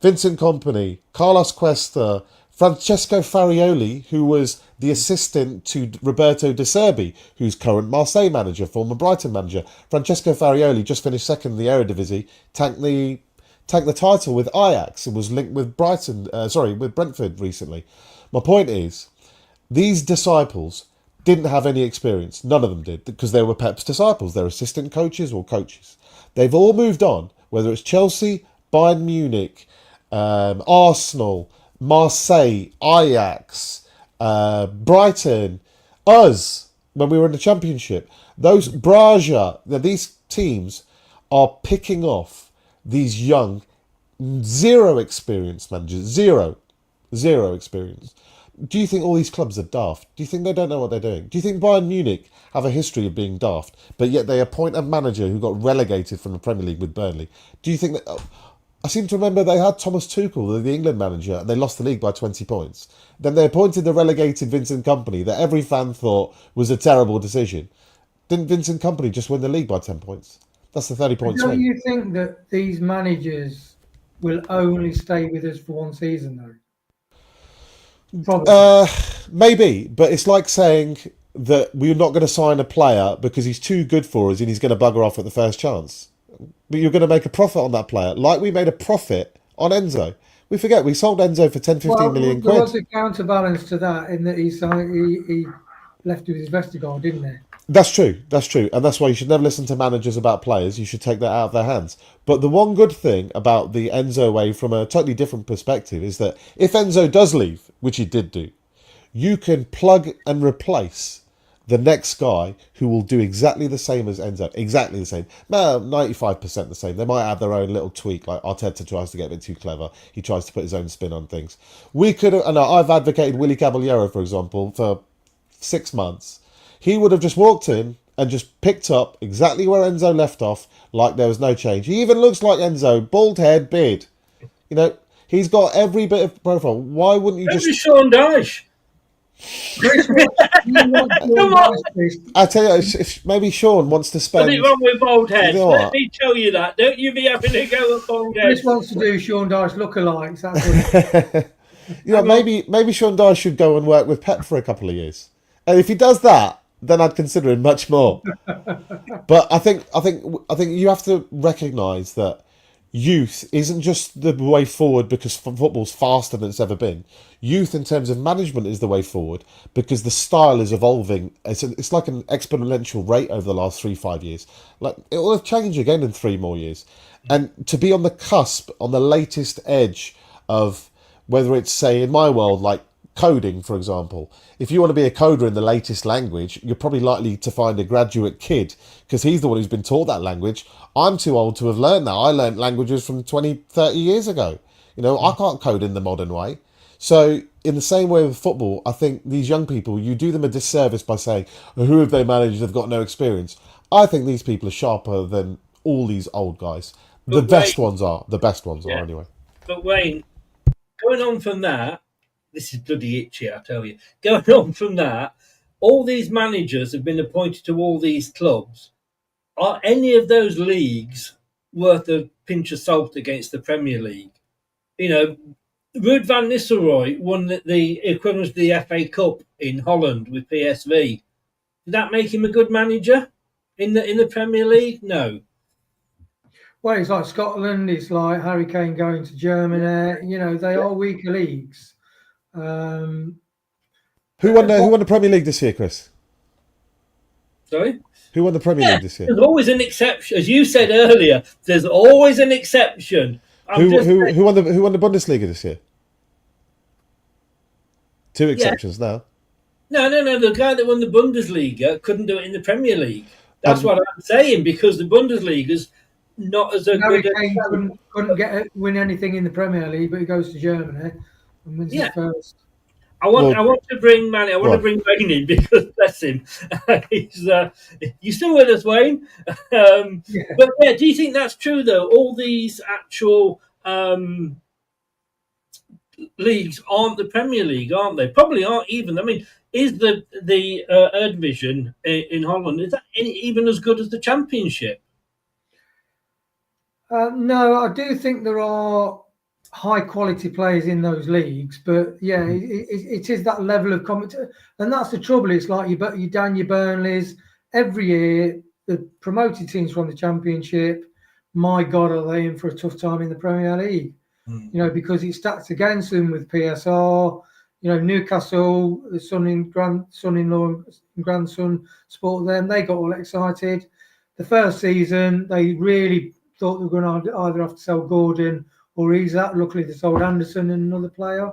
Vincent Kompany, Carlos Cuesta, Francesco Farioli, who was the assistant to Roberto De Serbi, who's current Marseille manager, former Brighton manager. Francesco Farioli just finished second in the Eredivisie, tanked the title with Ajax and was linked with with Brentford recently. My point is, these disciples didn't have any experience. None of them did, because they were Pep's disciples. They're assistant coaches or coaches. They've all moved on, whether it's Chelsea, Bayern Munich, Arsenal, Marseille, Ajax, Brighton, us, when we were in the Championship. Those Braga, these teams are picking off these young, zero experience managers. Zero experience. Do you think all these clubs are daft? Do you think they don't know what they're doing? Do you think Bayern Munich have a history of being daft, but yet they appoint a manager who got relegated from the Premier League with Burnley? Do you think that... I seem to remember they had Thomas Tuchel, the England manager, and they lost the league by 20 points. Then they appointed the relegated Vincent Kompany that every fan thought was a terrible decision. Didn't Vincent Kompany just win the league by 10 points? That's the 30-point swing. Don't you think that these managers will only stay with us for one season, though? Probably. Maybe, but it's like saying that we're not going to sign a player because he's too good for us and he's going to bugger off at the first chance. But you're going to make a profit on that player, like we made a profit on Enzo. We forget, we sold Enzo for 10-15 million quid. There was a counterbalance to that in that he left with his Vestergaard, didn't he? That's true. And that's why you should never listen to managers about players. You should take that out of their hands. But the one good thing about the Enzo way from a totally different perspective is that if Enzo does leave, which he did do, you can plug and replace the next guy who will do exactly the same as Enzo. Exactly the same. 95% the same. They might have their own little tweak, like Arteta tries to get a bit too clever. He tries to put his own spin on things. I've advocated Willy Caballero, for example, for 6 months. He would have just walked in and just picked up exactly where Enzo left off, like there was no change. He even looks like Enzo, bald head, beard. You know, he's got every bit of profile. Why wouldn't you just... Sean Dyche. I tell you, if maybe Sean wants to spend... What's wrong with bald heads? You know Let me tell you that. Don't you be having to go with bald heads. Chris wants to do Sean Dyche lookalikes. That's what you know, maybe Sean Dyche should go and work with Pep for a couple of years. And if he does that, then I'd consider him much more. But I think you have to recognise that youth isn't just the way forward because football's faster than it's ever been. Youth in terms of management is the way forward because the style is evolving. It's like an exponential rate over the last 3-5 years. Like it will change again in 3 more years. And to be on the cusp, on the latest edge of whether it's, say, in my world, like coding, for example. If you want to be a coder in the latest language, you're probably likely to find a graduate kid because he's the one who's been taught that language. I'm too old to have learned that. I learned languages from 20, 30 years ago. I can't code in the modern way. So in the same way with football, I think these young people, you do them a disservice by saying, who have they managed? They've got no experience. I think these people are sharper than all these old guys. The best ones are anyway. But Wayne, going on from that, this is bloody itchy, I tell you. Going on from that, all these managers have been appointed to all these clubs. Are any of those leagues worth a pinch of salt against the Premier League? Ruud van Nistelrooy won the equivalent of the FA Cup in Holland with PSV. Did that make him a good manager in the Premier League? No. Well, it's like Scotland. It's like Harry Kane going to Germany. They are weaker leagues. Who won the Premier League this year, Chris? Sorry? Who won the Premier League this year? There's always an exception. As you said earlier, there's always an exception. Who won the Bundesliga this year? 2 exceptions now. No. The guy that won the Bundesliga couldn't do it in the Premier League. That's what I'm saying, because the Bundesliga's not as a Harry good... Kane couldn't win anything in the Premier League, but he goes to Germany and wins his first. I want to bring Manny. I want to bring Wayne in because bless him. He's you still with us, Wayne? But do you think that's true though? All these actual leagues aren't the Premier League, aren't they? Probably aren't even. I mean, is the Eredivisie in Holland, is that even as good as the Championship? No, I do think there are high quality players in those leagues, but it is that level of competition, and that's the trouble. It's like your Dan, your Burnleys. Every year, the promoted teams from the Championship, my God, are they in for a tough time in the Premier League? Because it's stacked against them with PSR. Newcastle, the son-in-law and grandson support them. They got all excited. The first season, they really thought they were going to either have to sell Gordon or Isak. Luckily, they sold Anderson and another player.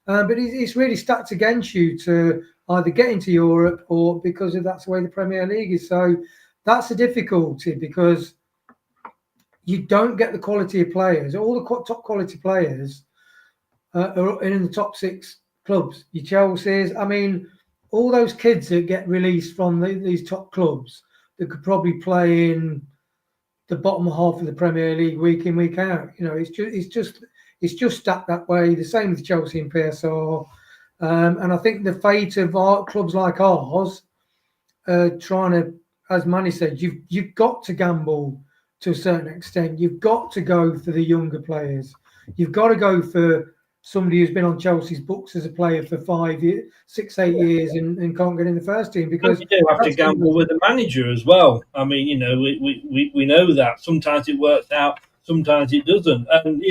But it's really stacked against you to either get into Europe or because that's the way the Premier League is. So that's a difficulty because you don't get the quality of players. All the top quality players are in the top 6 clubs. Your Chelsea's, I mean, all those kids that get released from these top clubs that could probably play in the bottom half of the Premier League week in, week out. It's just stacked that way. The same with Chelsea and PSR. And I think the fate of clubs like ours, trying to, as Manny said, you've got to gamble to a certain extent. You've got to go for the younger players. You've got to go for somebody who's been on Chelsea's books as a player for 5 years, 6, 8 years and can't get in the first team because you do have to gamble with the manager as well. I mean, we know that sometimes it works out, sometimes it doesn't. And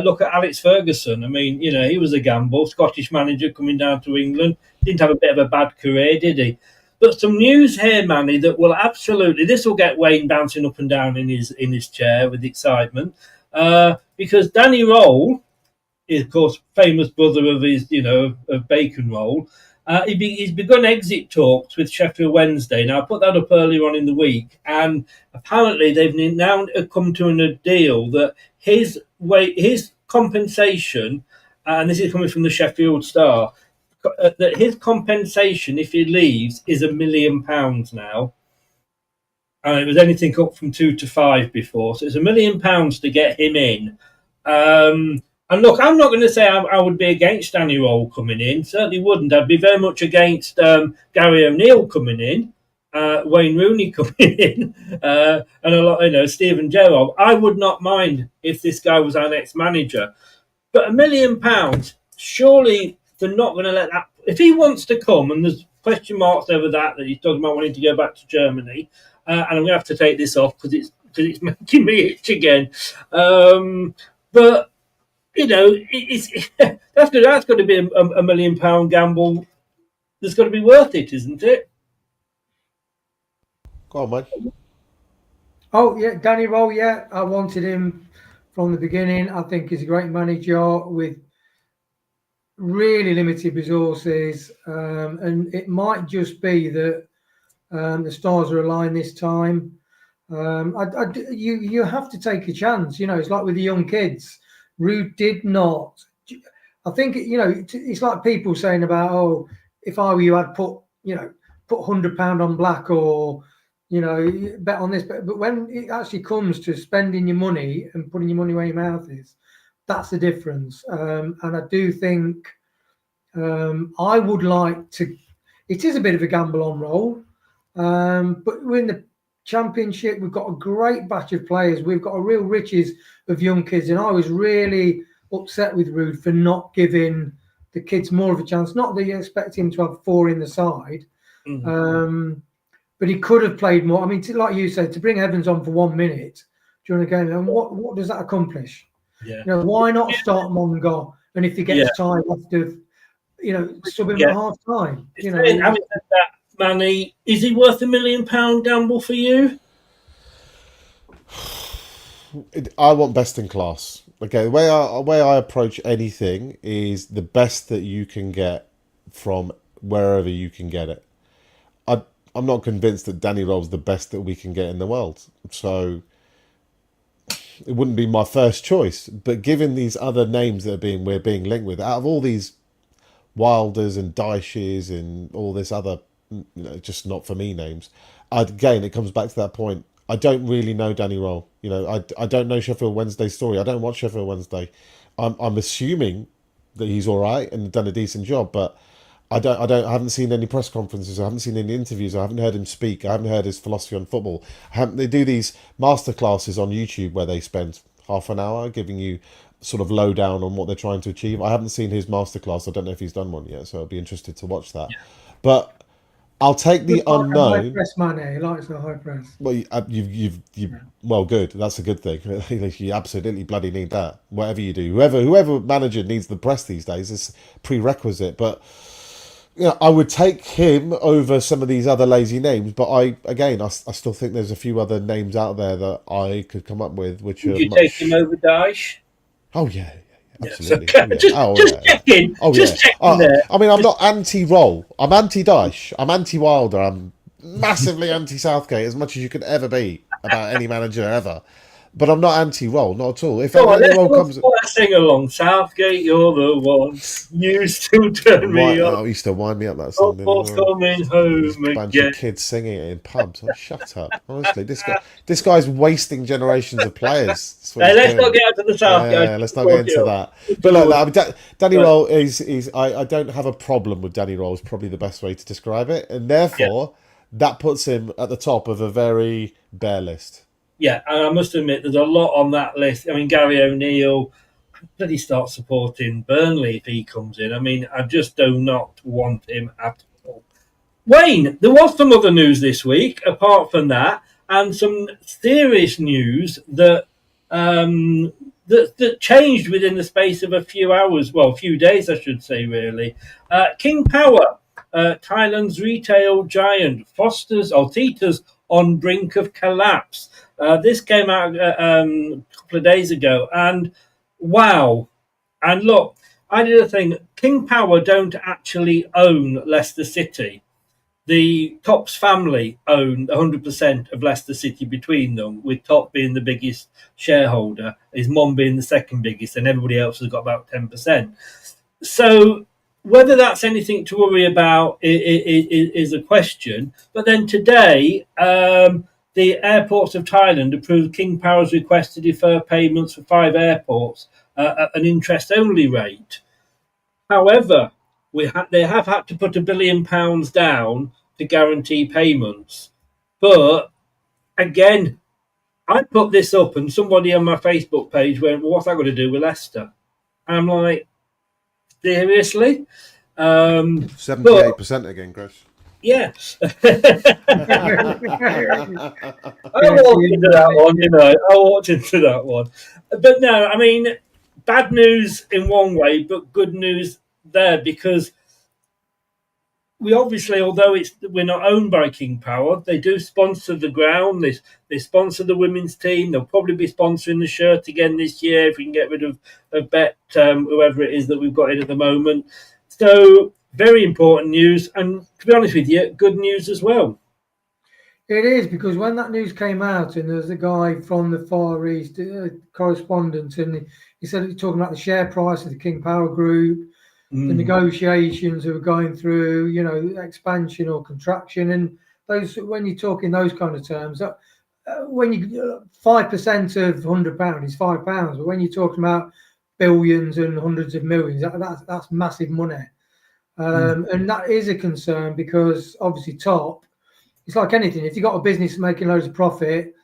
look at Alex Ferguson. I mean, he was a gamble, Scottish manager coming down to England. Didn't have a bit of a bad career, did he? But some news here, Manny, that will absolutely, this will get Wayne bouncing up and down in his chair with excitement, because Danny Roll is, of course, famous brother of his, of Bacon Roll. He's begun exit talks with Sheffield Wednesday. Now, I put that up earlier on in the week, and apparently they've now come to a deal that his compensation, and this is coming from the Sheffield Star, that his compensation if he leaves is £1 million now. And it was anything up from 2 to 5 before. So it's £1 million to get him in. And look, I'm not going to say I would be against Danny Roll coming in. Certainly wouldn't. I'd be very much against Gary O'Neill coming in, Wayne Rooney coming in, and a lot, Steven Gerrard. I would not mind if this guy was our next manager. But £1 million, surely they're not going to let that. If he wants to come, and there's question marks over that he's talking about wanting to go back to Germany, and I'm going to have to take this off because it's because it's making me itch again. But you know, that's got to be a £1 million gamble. That's got to be worth it, isn't it? Go on, mate. Oh yeah, Danny Roll. Yeah, I wanted him from the beginning. I think he's a great manager with really limited resources, and it might just be that the stars are aligned this time. You have to take a chance. You know, it's like with the young kids. Ruud did not. I think it's like people saying about, oh, if I were you, I'd put £100 on black, or bet on this. But when it actually comes to spending your money and putting your money where your mouth is, that's the difference. And I do think I would like to. It is a bit of a gamble on roll, but we're in the Championship. We've got a great batch of players. We've got a real riches of young kids, and I was really upset with Ruud for not giving the kids more of a chance. Not that you expect him to have 4 in the side, but he could have played more. I mean, like you said, to bring Evans on for 1 minute during a game, and what does that accomplish? Yeah. Why not start Mongo? And if he gets tired after, sub him at half time. Having said that, Manny, is he worth £1 million gamble for you? I want best in class. Okay, the way I approach anything is the best that you can get from wherever you can get it. I'm not convinced that Danny Roll's the best that we can get in the world, so it wouldn't be my first choice. But given these other names that we're being linked with, out of all these Wilders and Dyches and all this other, just not for me names, again, it comes back to that point. I don't really know Danny Roll. I don't know Sheffield Wednesday's story. I don't watch Sheffield Wednesday. I'm assuming that he's all right and done a decent job, but I haven't seen any press conferences. I haven't seen any interviews. I haven't heard him speak. I haven't heard his philosophy on football. They do these masterclasses on YouTube where they spend half an hour giving you sort of lowdown on what they're trying to achieve. I haven't seen his masterclass. I don't know if he's done one yet, so I'll be interested to watch that. Yeah. But I'll take the unknown. High press, Manny. He likes the high press. Well, you've well, good. That's a good thing. You absolutely bloody need that. Whatever you do, whoever manager needs the press these days is prerequisite. But I would take him over some of these other lazy names. But I still think there's a few other names out there that I could come up with. Which would you take him over Dyche? Oh yeah. Absolutely. Just checking. Checking there. I mean, I'm not anti-Roll. I'm anti-Dyche. I'm anti-Wilder. I'm massively anti-Southgate, as much as you could ever be about any manager ever. But I'm not anti-Roll, not at all. If anyone comes, sing along. Southgate, you're the one. You still turn me on. Oh, you used to wind me up that song. Coming home again. Bunch of kids singing it in pubs. Shut up. Honestly, this guy's wasting generations of players. Let's not get into the Southgate. Yeah, let's not get into that. But look, Danny Roll is. I don't have a problem with Danny Roll. Is probably the best way to describe it, and therefore that puts him at the top of a very bare list. Yeah, and I must admit, there's a lot on that list. I mean, Gary O'Neill, did he start supporting Burnley if he comes in? I mean, I just do not want him at all. Wayne, there was some other news this week, apart from that, and some serious news that that changed within the space of a few hours, well, a few days, I should say, really. King Power, Thailand's retail giant, Tita's on brink of collapse. This came out a couple of days ago, and wow. And look, I did a thing. King Power don't actually own Leicester City. The Tops family own 100% of Leicester City between them, with Top being the biggest shareholder, his mum being the second biggest, and everybody else has got about 10%. So whether that's anything to worry about is a question. But then today, the airports of Thailand approved King Power's request to defer payments for 5 airports at an interest-only rate. However, they have had to put £1 billion down to guarantee payments. But again, I put this up and somebody on my Facebook page went, well, what's that got to do with Leicester? And I'm like, seriously? 78% again, Chris. Yeah. I Yeah, walked into that one, I walked into that one. But no, I mean, bad news in one way, but good news there, because we obviously, although we're not owned by King Power, they do sponsor the ground. They sponsor the women's team. They'll probably be sponsoring the shirt again this year if we can get rid of Bet, whoever it is that we've got in at the moment. So very important news, and to be honest with you, good news as well. It is, because when that news came out, and there's a guy from the Far East, correspondent, and he said he's talking about the share price of the King Power Group, the negotiations that were going through, expansion or contraction, and those, when you talk in those kind of terms, when you 5% of £100 is £5, but when you're talking about billions and hundreds of millions, that's massive money, and that is a concern, because obviously Top, it's like anything. If you've got a business making loads of profit,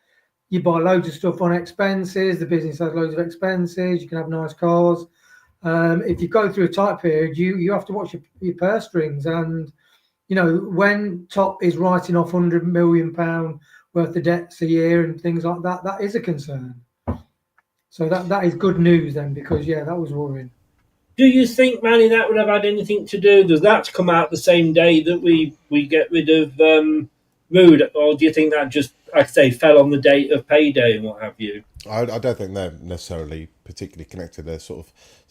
you buy loads of stuff on expenses. The business has loads of expenses. You can have nice cars. If you go through a tight period, you have to watch your purse strings. And, when Top is writing off £100 million worth of debts a year and things like that, that is a concern. So that is good news then, because, that was worrying. Do you think, Manny, that would have had anything to do? Does that come out the same day that we get rid of Ruud, or do you think that just, like I say, fell on the date of payday and what have you? I don't think they're necessarily particularly connected.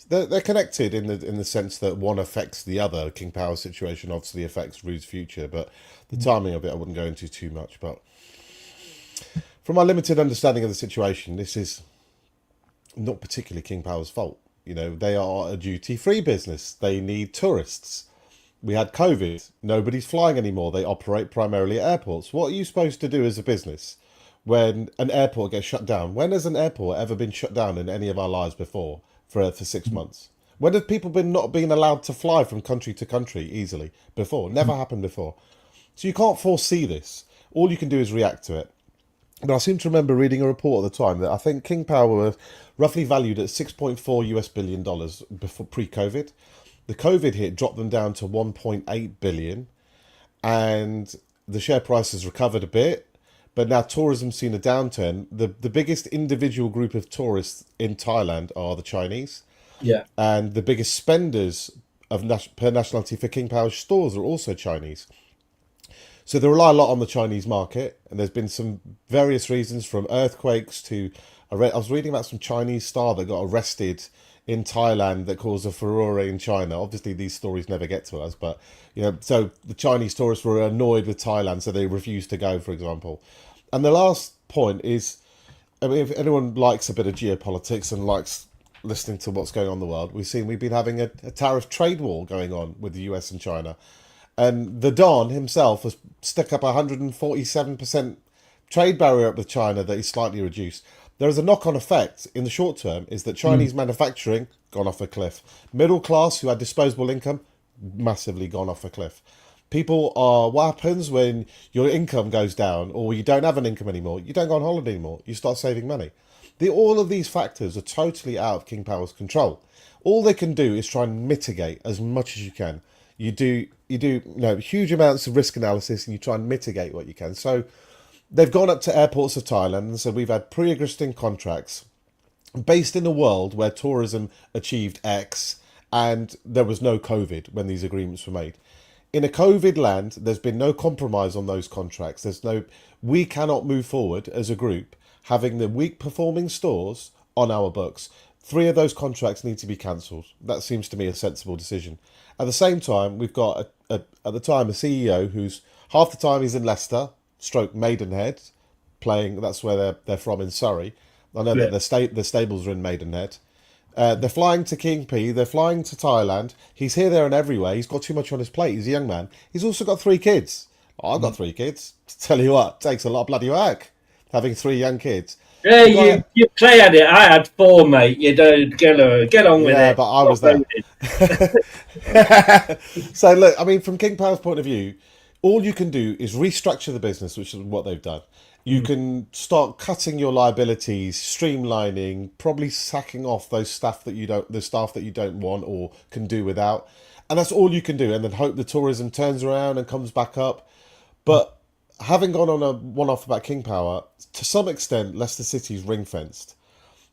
They're connected in the sense that one affects the other. King Power's situation obviously affects Ruud's future, but the timing of it I wouldn't go into too much. But from my limited understanding of the situation, this is not particularly King Power's fault. They are a duty-free business. They need tourists. We had COVID. Nobody's flying anymore. They operate primarily at airports. What are you supposed to do as a business when an airport gets shut down? When has an airport ever been shut down in any of our lives before for 6 months? When have people not been allowed to fly from country to country easily before? Never happened before. So you can't foresee this. All you can do is react to it. But I seem to remember reading a report at the time that I think King Power were roughly valued at $6.4 billion before pre-COVID. The COVID hit dropped them down to 1.8 billion, and the share price has recovered a bit. But now tourism's seen a downturn. The biggest individual group of tourists in Thailand are the Chinese. Yeah. And the biggest spenders per nationality for King Power stores are also Chinese. So they rely a lot on the Chinese market, and there's been some various reasons, from earthquakes to... I was reading about some Chinese star that got arrested in Thailand that caused a furore in China. Obviously, these stories never get to us, but, so the Chinese tourists were annoyed with Thailand, so they refused to go, for example. And the last point is, I mean, if anyone likes a bit of geopolitics and likes listening to what's going on in the world, we've been having a tariff trade war going on with the US and China. And the Don himself has stuck up 147% trade barrier up with China that is slightly reduced. There is a knock-on effect in the short term, is that Chinese manufacturing gone off a cliff. Middle class who had disposable income, massively gone off a cliff. People are, what happens when your income goes down or you don't have an income anymore? You don't go on holiday anymore. You start saving money. All of these factors are totally out of King Power's control. All they can do is try and mitigate as much as you can. You do huge amounts of risk analysis, and you try and mitigate what you can. So they've gone up to airports of Thailand and said, we've had pre-existing contracts based in a world where tourism achieved X and there was no COVID when these agreements were made. In a COVID land, there's been no compromise on those contracts. We cannot move forward as a group having the weak performing stores on our books. 3 of those contracts need to be cancelled. That seems to me a sensible decision. At the same time, we've got, at the time, a CEO who's half the time he's in Leicester, / Maidenhead, playing, that's where they're from in Surrey. I know that their stables are in Maidenhead. They're flying to King P, they're flying to Thailand. He's here, there and everywhere. He's got too much on his plate. He's a young man. He's also got 3 kids. I've got 3 kids. Tell you what, it takes a lot of bloody work, having 3 young kids. Yeah, you play at it. I had 4, mate. You don't get on with it. Yeah, but I was there. So look, I mean, from King Power's point of view, all you can do is restructure the business, which is what they've done. You can start cutting your liabilities, streamlining, probably sacking off the staff that you don't want or can do without. And that's all you can do, and then hope the tourism turns around and comes back up. But having gone on a one-off about King Power, to some extent, Leicester City's ring-fenced.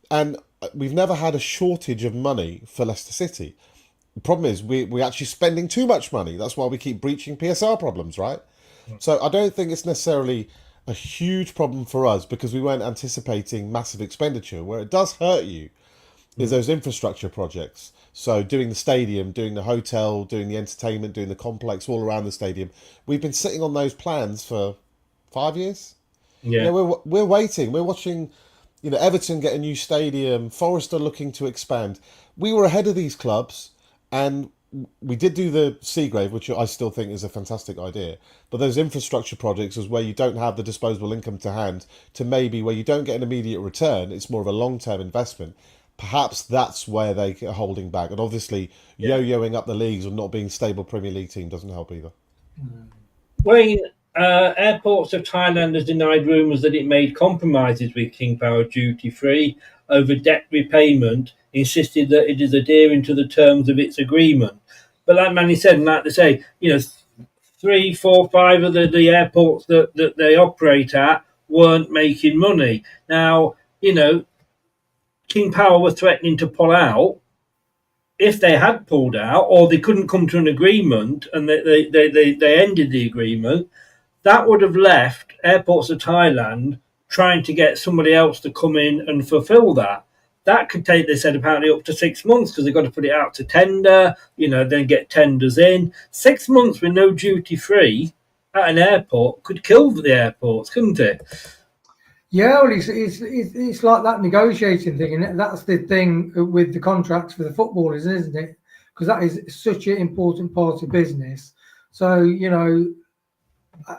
And we've never had a shortage of money for Leicester City. The problem is we're actually spending too much money. That's why we keep breaching PSR problems, right? So I don't think it's necessarily a huge problem for us because we weren't anticipating massive expenditure. Where it does hurt you is those infrastructure projects. So doing the stadium, doing the hotel, doing the entertainment, doing the complex all around the stadium. We've been sitting on those plans for 5 years. Yeah. You know, we're waiting. We're watching, you know, Everton get a new stadium. Forest are looking to expand. We were ahead of these clubs, and we did do the Seagrave, which I still think is a fantastic idea. But those infrastructure projects is where you don't have the disposable income to hand to maybe where you don't get an immediate return. It's more of a long-term investment. Perhaps that's where they are holding back. And obviously, yo-yoing up the leagues or not being a stable Premier League team doesn't help either. Wayne, Airports of Thailand has denied rumours that it made compromises with King Power Duty Free over debt repayment, insisted that it is adhering to the terms of its agreement. But like Manny said, and like they say, you know, 3, 4, 5 of the airports that they operate at weren't making money. Now, you know, King Power were threatening to pull out. If they had pulled out, or they couldn't come to an agreement, and they ended the agreement, that would have left Airports of Thailand trying to get somebody else to come in and fulfil that. That could take, they said, apparently up to 6 months because they've got to put it out to tender, you know, then get tenders in. 6 months with no duty free at an airport could kill the airports, couldn't it? Yeah, well, it's like that negotiating thing, and that's the thing with the contracts for the footballers, isn't it? Because that is such an important part of business. So, you know,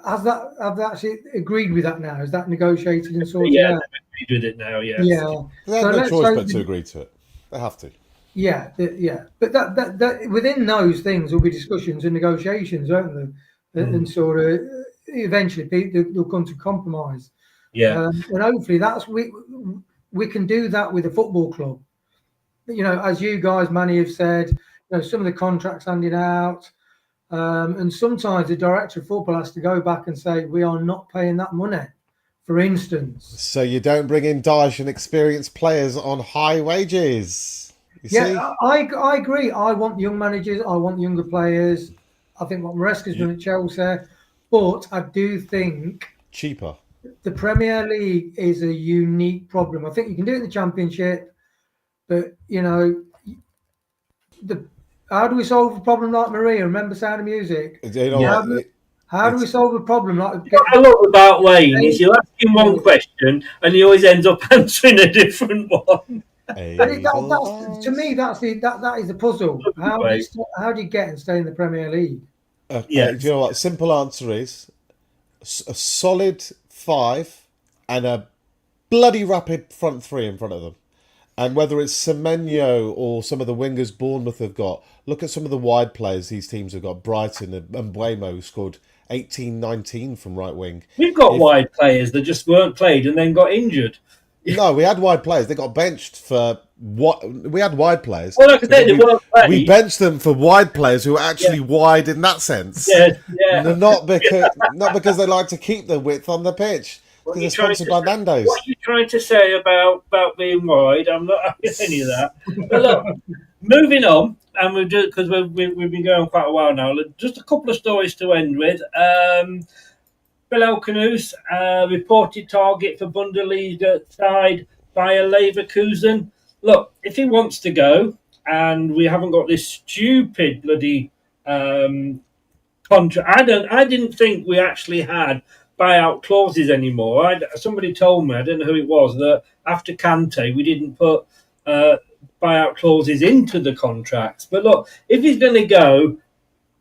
have they actually agreed with that now? Is that negotiated and sorted out? Yeah, they've agreed with it now, yes. Yeah. They have no choice but to agree to it. They have to. Yeah, yeah. But that within those things will be discussions and negotiations, won't there? And sort of eventually they'll come to compromise. Yeah. And hopefully we can do that with a football club. You know, as you guys, Manny, have said, you know, some of the contracts handed out, and sometimes the director of football has to go back and say, we are not paying that money, for instance. So you don't bring in Dyche and experienced players on high wages. You see? I agree. I want young managers. I want younger players. I think what Maresca's done at Chelsea. But I do think cheaper. The Premier League is a unique problem. I think you can do it in the Championship, but, you know, how do we solve a problem like Maria? Remember Sound of Music? How do we solve a problem like... What I love about Wayne is you ask him one question and he always ends up answering a different one. To me, that is the puzzle. How do you get and stay in the Premier League? Do you know what? Simple answer is a solid 5 and a bloody rapid front 3 in front of them. And whether it's Semenyo or some of the wingers Bournemouth have got, look at some of the wide players these teams have got. Brighton and Mbuemo, who scored 18, 19 from right wing. We've got wide players that just weren't played and then got injured. No, we had wide players. They got benched for what? We had wide players. Well, like I said, they weren't played. We benched them for wide players who were actually wide in that sense. Yeah. Not because they like to keep the width on the pitch. Because they're sponsored by Nando's. What are you trying to say about being wide? I'm not having any of that. But look, moving on, and because we've been going quite a while now. Just a couple of stories to end with. Bill Elkanus, reported target for Bundesliga side Bayer Leverkusen. Look, if he wants to go, and we haven't got this stupid bloody contract. I didn't think we actually had buyout clauses anymore. Somebody told me, I don't know who it was, that after Kante, we didn't put buyout clauses into the contracts. But look, if he's going to go,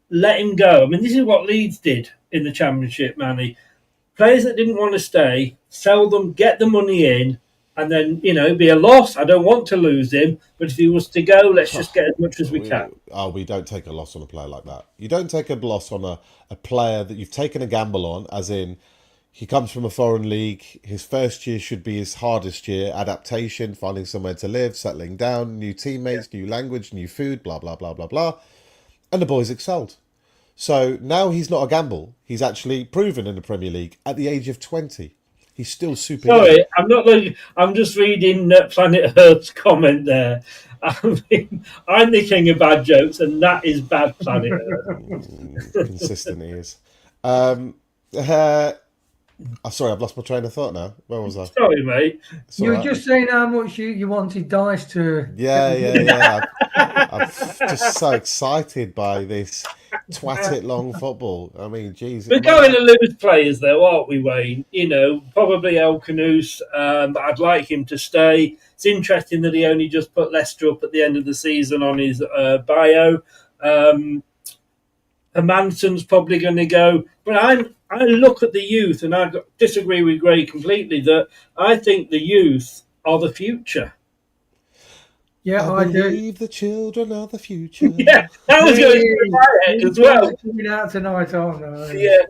let him go. I mean, this is what Leeds did in the Championship, Manny. Players that didn't want to stay, sell them, get the money in, and then, you know, be a loss. I don't want to lose him, but if he was to go, let's just get as much as we can. We don't take a loss on a player like that. You don't take a loss on a player that you've taken a gamble on, as in he comes from a foreign league. His first year should be his hardest year. Adaptation, finding somewhere to live, settling down, new teammates, new language, new food, blah, blah, blah, blah, blah. and the boys excelled. So now he's not a gamble. He's actually proven in the Premier League at the age of 20. He's still super young. Sorry, I'm not looking. I'm just reading Planet Earth's comment there. I mean, I'm the king of bad jokes, and that is bad Planet Earth. Consistent he is. Sorry, I've lost my train of thought now. Where was I? Sorry, mate. It's You all were right. just saying how much you wanted Dyche to. Yeah. I'm just so excited by this twat it long football. I mean, geez. We're going to lose players, though, aren't we, Wayne? You know, probably El Canouse, but I'd like him to stay. It's interesting that he only just put Leicester up at the end of the season on his bio. Manson's probably going to go. But I look at the youth, and I disagree with Gray completely, that I think the youth are the future. Yeah, I I do. believe the children are the future. Yeah, that was going to my head as well. Coming out tonight, aren't they? Yeah.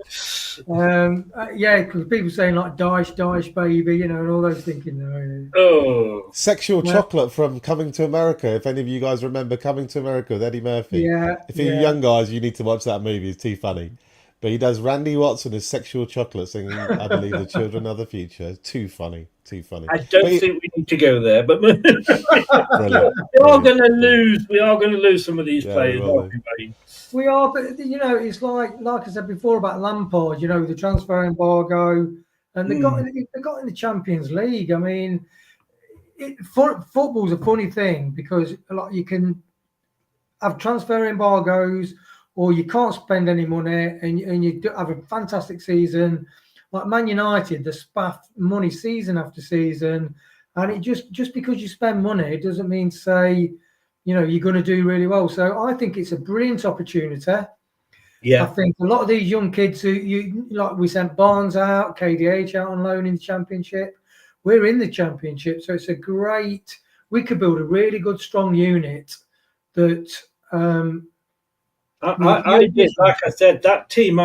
Because people saying like Dyche, baby, you know, and all those thinking. Oh. Sexual Chocolate from Coming to America. If any of you guys remember Coming to America with Eddie Murphy. Yeah. If you're young guys, you need to watch that movie. It's too funny. But he does Randy Watson as Sexual Chocolate singing I believe the children are the future. Too funny. I don't think we need to go there, but we Brilliant. are going to lose. We are going to lose some of these players. Aren't we, Wayne? We are, but you know, it's like I said before about Lampard. You know, the transfer embargo, and they got in the Champions League. I mean, football's a funny thing because like you can have transfer embargoes, or you can't spend any money, and you have a fantastic season. Like Man United, the spaff money season after season, and it just because you spend money doesn't mean to say, you know, you're going to do really well. So I think it's a brilliant opportunity. Yeah, I think a lot of these young kids who we sent Barnes out, KDH out on loan in the Championship. We're in the Championship, so it's a great. We could build a really good, strong unit that. I did, like I said, that team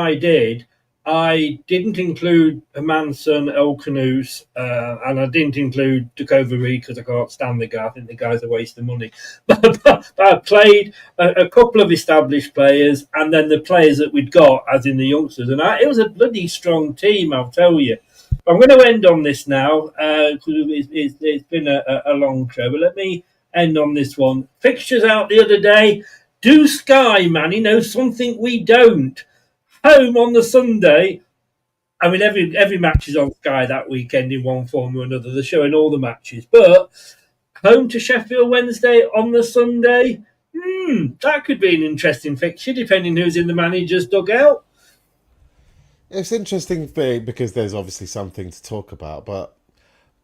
I didn't include Manson, El Canouse, and I didn't include Duchovny because I can't stand the guy. I think the guy's a waste of money. But I played a couple of established players and then the players that we'd got, as in the youngsters. And it was a bloody strong team, I'll tell you. I'm going to end on this now because it's been a long show. But let me end on this one. Fixtures out the other day. Do Sky, Manny, know something we don't? Home on the Sunday. I mean, every match is on Sky that weekend in one form or another. They're showing all the matches. But home to Sheffield Wednesday on the Sunday. That could be an interesting fixture, depending who's in the manager's dugout. It's interesting because there's obviously something to talk about, but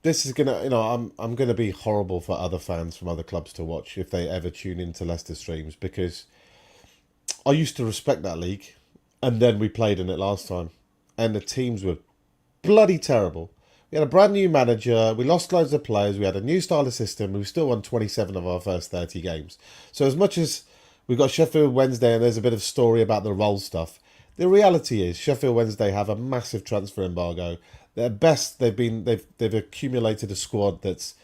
this is gonna, I'm gonna be horrible for other fans from other clubs to watch if they ever tune into Leicester streams, because I used to respect that league, and then we played in it last time, and the teams were bloody terrible. We had a brand new manager, we lost loads of players, we had a new style of system, we still won 27 of our first 30 games. So as much as we've got Sheffield Wednesday and there's a bit of story about the role stuff, the reality is Sheffield Wednesday have a massive transfer embargo. At best, they've accumulated a squad that's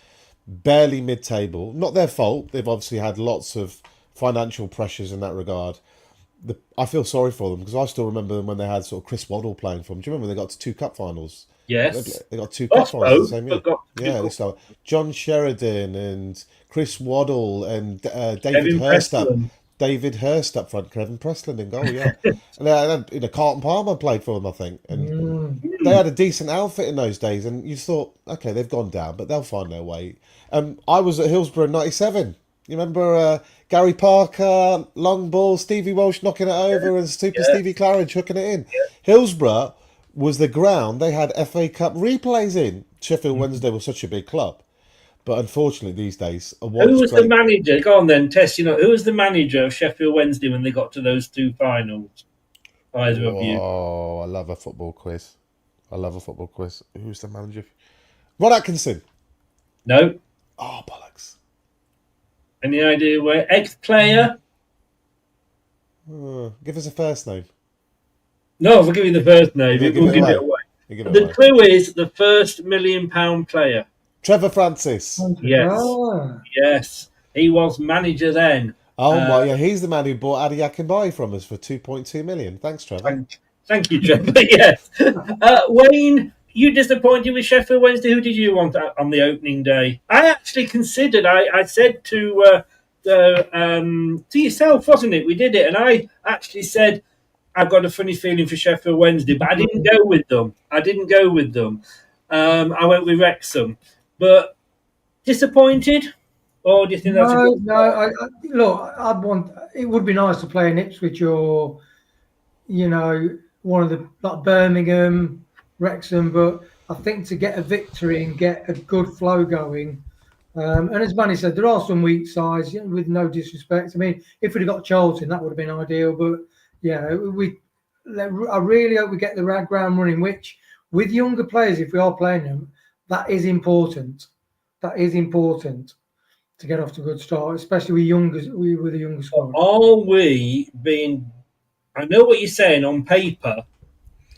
barely mid-table. Not their fault. They've obviously had lots of financial pressures in that regard. I feel sorry for them because I still remember them when they had sort of Chris Waddle playing for them. Do you remember when they got to 2 cup finals? Yes. They got 2 cup finals the same year. Yeah, they started. John Sheridan and Chris Waddle and David Hurst up front, Kevin Preston in goal, yeah. And Carlton Palmer played for them, I think. And they had a decent outfit in those days, and you thought, okay, they've gone down, but they'll find their way. I was at Hillsborough in 97. You remember Gary Parker, long ball, Stevie Walsh knocking it over, and Stevie Claridge hooking it in. Yeah. Hillsborough was the ground they had FA Cup replays in. Sheffield Wednesday was such a big club. But unfortunately, these days, who was the manager? Go on then, Tess. Who was the manager of Sheffield Wednesday when they got to those 2 finals? Either of you? Oh, I love a football quiz. Who's the manager? Rod Atkinson. No. Oh, bollocks. Any idea where? Ex-player? Give us a first name. No, we'll give you the first name. We'll give it away. The clue is the first £1 million player. Trevor Francis. Yes. Yes. He was manager then Oh my, yeah, he's the man who bought Adi Akinbaye from us for 2.2 million. Thanks, Trevor. Thank you, Trevor. Yes. Wayne, you disappointed with Sheffield Wednesday? Who did you want on the opening day? I actually considered, I said to yourself, wasn't it? We did it. And I actually said, I've got a funny feeling for Sheffield Wednesday, but I didn't go with them. I went with Wrexham. But disappointed? Or do you think that's a good look, it would be nice to play in Ipswich or, one of the, like Birmingham, Wrexham, but I think to get a victory and get a good flow going, and as Manny said, there are some weak sides, with no disrespect. I mean, if we'd have got Charlton, that would have been ideal, but yeah, I really hope we get the ground running, which with younger players, if we are playing them, that is important. That is important to get off to a good start, especially with the younger squad. Are we being... I know what you're saying on paper,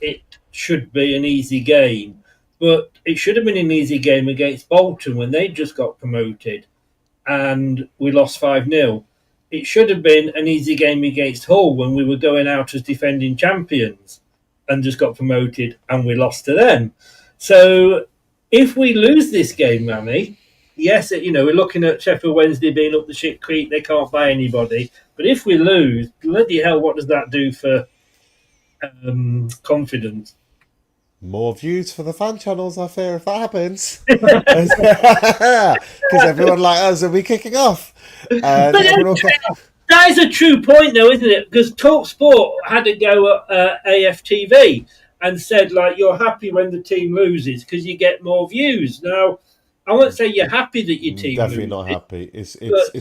it should be an easy game, but it should have been an easy game against Bolton when they just got promoted and we lost 5-0. It should have been an easy game against Hull when we were going out as defending champions and just got promoted and we lost to them. So if we lose this game, Manny, yes, we're looking at Sheffield Wednesday being up the shit creek. They can't buy anybody. But if we lose, bloody hell, what does that do for confidence? More views for the fan channels, I fear, if that happens. Because everyone like us will be kicking off. That is a true point, though, isn't it? Because TalkSport had a go at AFTV and said, like, you're happy when the team loses because you get more views. Now, I won't say you're happy that your team definitely loses, not happy. It's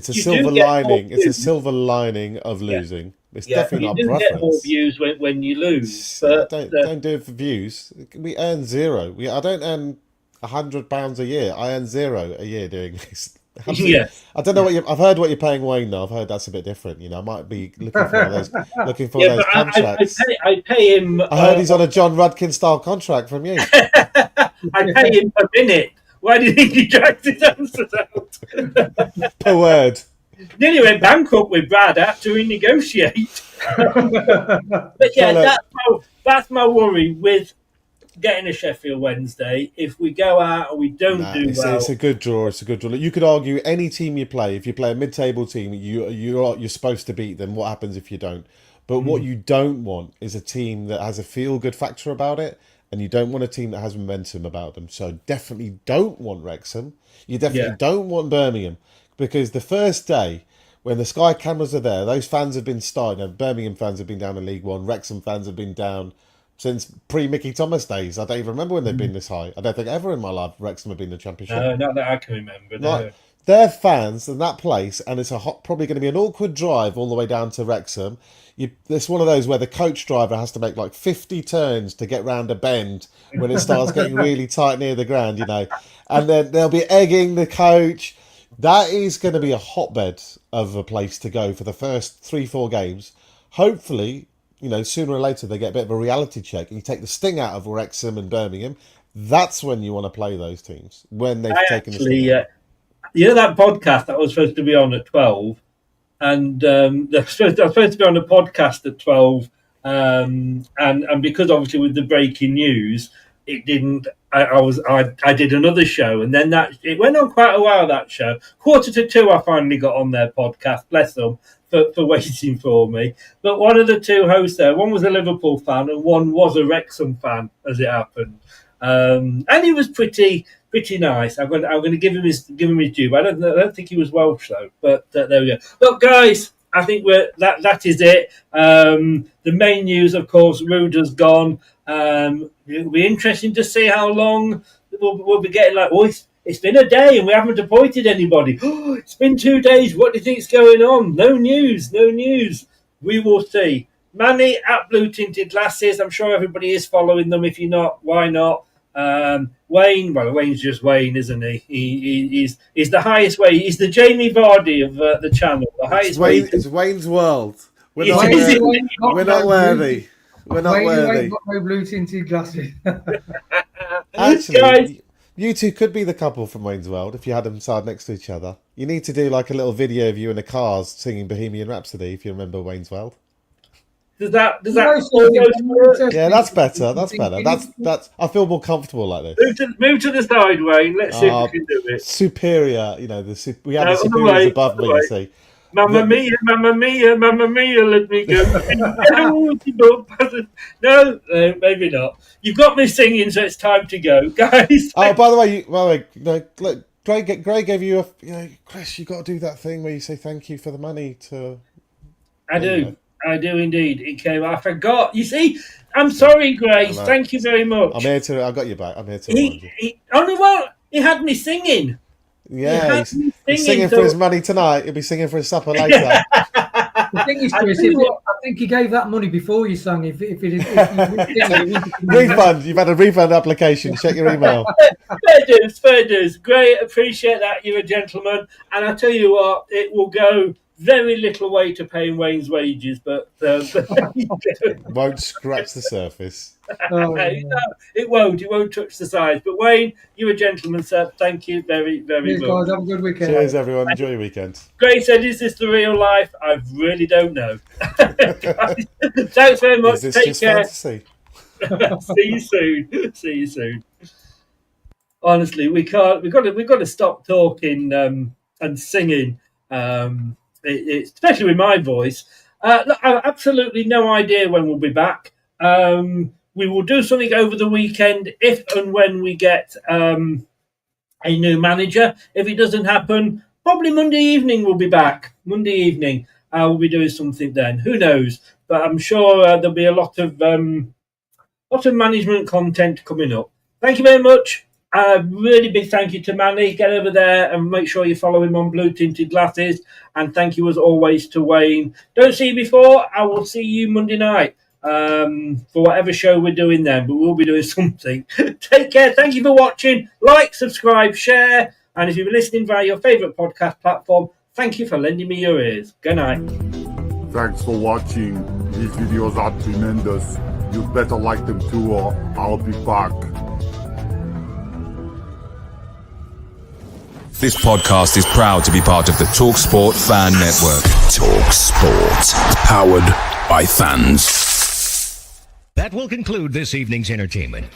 a silver lining. It's a silver lining of losing. Yeah. It's definitely not preference. You do get more views when you lose. But, don't do it for views. We earn zero. I don't earn £100 a year. I earn zero a year doing this. Yeah. I don't know what I've heard what you're paying Wayne though. I've heard that's a bit different. I might be looking for those contracts. I pay him. I heard he's on a John Rudkin style contract from you. I pay him per minute. Why do you think he drags his answers out? Per word. Nearly went bankrupt with Brad after we negotiate. But yeah, that's my worry with getting a Sheffield Wednesday. If we go out and we don't do well, it's a good draw. It's a good draw. You could argue any team you play. If you play a mid-table team, you're supposed to beat them. What happens if you don't? But what you don't want is a team that has a feel-good factor about it. And you don't want a team that has momentum about them. So definitely don't want Wrexham. You definitely don't want Birmingham. Because the first day, when the Sky cameras are there, those fans have been starting. Birmingham fans have been down in League One. Wrexham fans have been down since pre-Mickey Thomas days. I don't even remember when they've been this high. I don't think ever in my life Wrexham have been in the Championship. No, not that I can remember. No. They're fans in that place, and it's probably going to be an awkward drive all the way down to Wrexham. It's one of those where the coach driver has to make like 50 turns to get round a bend when it starts getting really tight near the ground, and then they'll be egging the coach. That is going to be a hotbed of a place to go for the first 3-4 games. Hopefully, sooner or later they get a bit of a reality check and you take the sting out of Wrexham and Birmingham. That's when you want to play those teams, when they've taken the sting out. That podcast that was supposed to be on at 12, and I was supposed to be on a podcast at 12, and because obviously with the breaking news, it didn't. I did another show, and then it went on quite a while. That show, 1:45, I finally got on their podcast. Bless them for waiting for me. But one of the two hosts there, one was a Liverpool fan, and one was a Wrexham fan, as it happened. And he was pretty nice. I'm going to give him his due. I don't think he was Welsh though. But there we go. Look, guys, I think that is it. The main news, of course, Ruud has gone. It'll be interesting to see how long we'll be getting. Like, it's been a day and we haven't appointed anybody. It's been 2 days. What do you think's going on? No news. We will see. Manny at Blue Tinted Glasses. I'm sure everybody is following them. If you're not, why not? Wayne, well, Wayne's just Wayne, isn't he? He's the highest way. He's the Jamie Vardy of the channel. The highest way. It's Wayne's world. We're not worthy. We're not worthy. Got no Blue Tinted Glasses. Actually, You two could be the couple from Wayne's World if you had them side next to each other. You need to do like a little video of you in the cars singing Bohemian Rhapsody if you remember Wayne's World. Does that? Yeah, that's better. That's. I feel more comfortable like this. Move to the side, Wayne. Let's see if we can do it. Superior, we have the superiors above me. You see. Mamma mia, mamma mia, mamma mia, let me go. No, maybe not. You've got me singing, so it's time to go, guys. Oh, by the way, look, Greg gave you Chris, you got to do that thing where you say thank you for the money to. I do indeed. It came. I forgot. You see, I'm sorry, Grace. Thank you very much. I'm here to. I got your back. I'm here to. He had me singing. Yeah, he's singing for his money tonight. He'll be singing for his supper later. The thing is, Chris, I think he gave that money before you sang. If refund, you've had a refund application. Check your email. Fair dues. Great, appreciate that. You're a gentleman, and I tell you what, it will go very little way to paying Wayne's wages, but won't scratch the surface. No, it won't. It won't touch the sides. But Wayne, you're a gentleman, sir. Thank you very, very much. Guys, have a good weekend. Cheers, everyone. Enjoy your weekend. Grace said, "Is this the real life?" I really don't know. Thanks very much. Is this Take just care. Fantasy? See you soon. Honestly, we've got to stop talking and singing. Especially with my voice. Look, I have absolutely no idea when we'll be back. We will do something over the weekend if and when we get a new manager. If it doesn't happen, probably Monday evening we'll be back. Monday evening we'll be doing something then. Who knows? But I'm sure there'll be a lot of management content coming up. Thank you very much. A really big thank you to Manny. Get over there and make sure you follow him on Blue Tinted Glasses. And thank you as always to Wayne. Don't see you before. I will see you Monday night for whatever show we're doing then. But we'll be doing something. Take care. Thank you for watching. Like, subscribe, share. And if you've been listening via your favourite podcast platform, thank you for lending me your ears. Good night. Thanks for watching. These videos are tremendous. You'd better like them too, or I'll be back. This podcast is proud to be part of the TalkSport Fan Network. TalkSport. Powered by fans. That will conclude this evening's entertainment.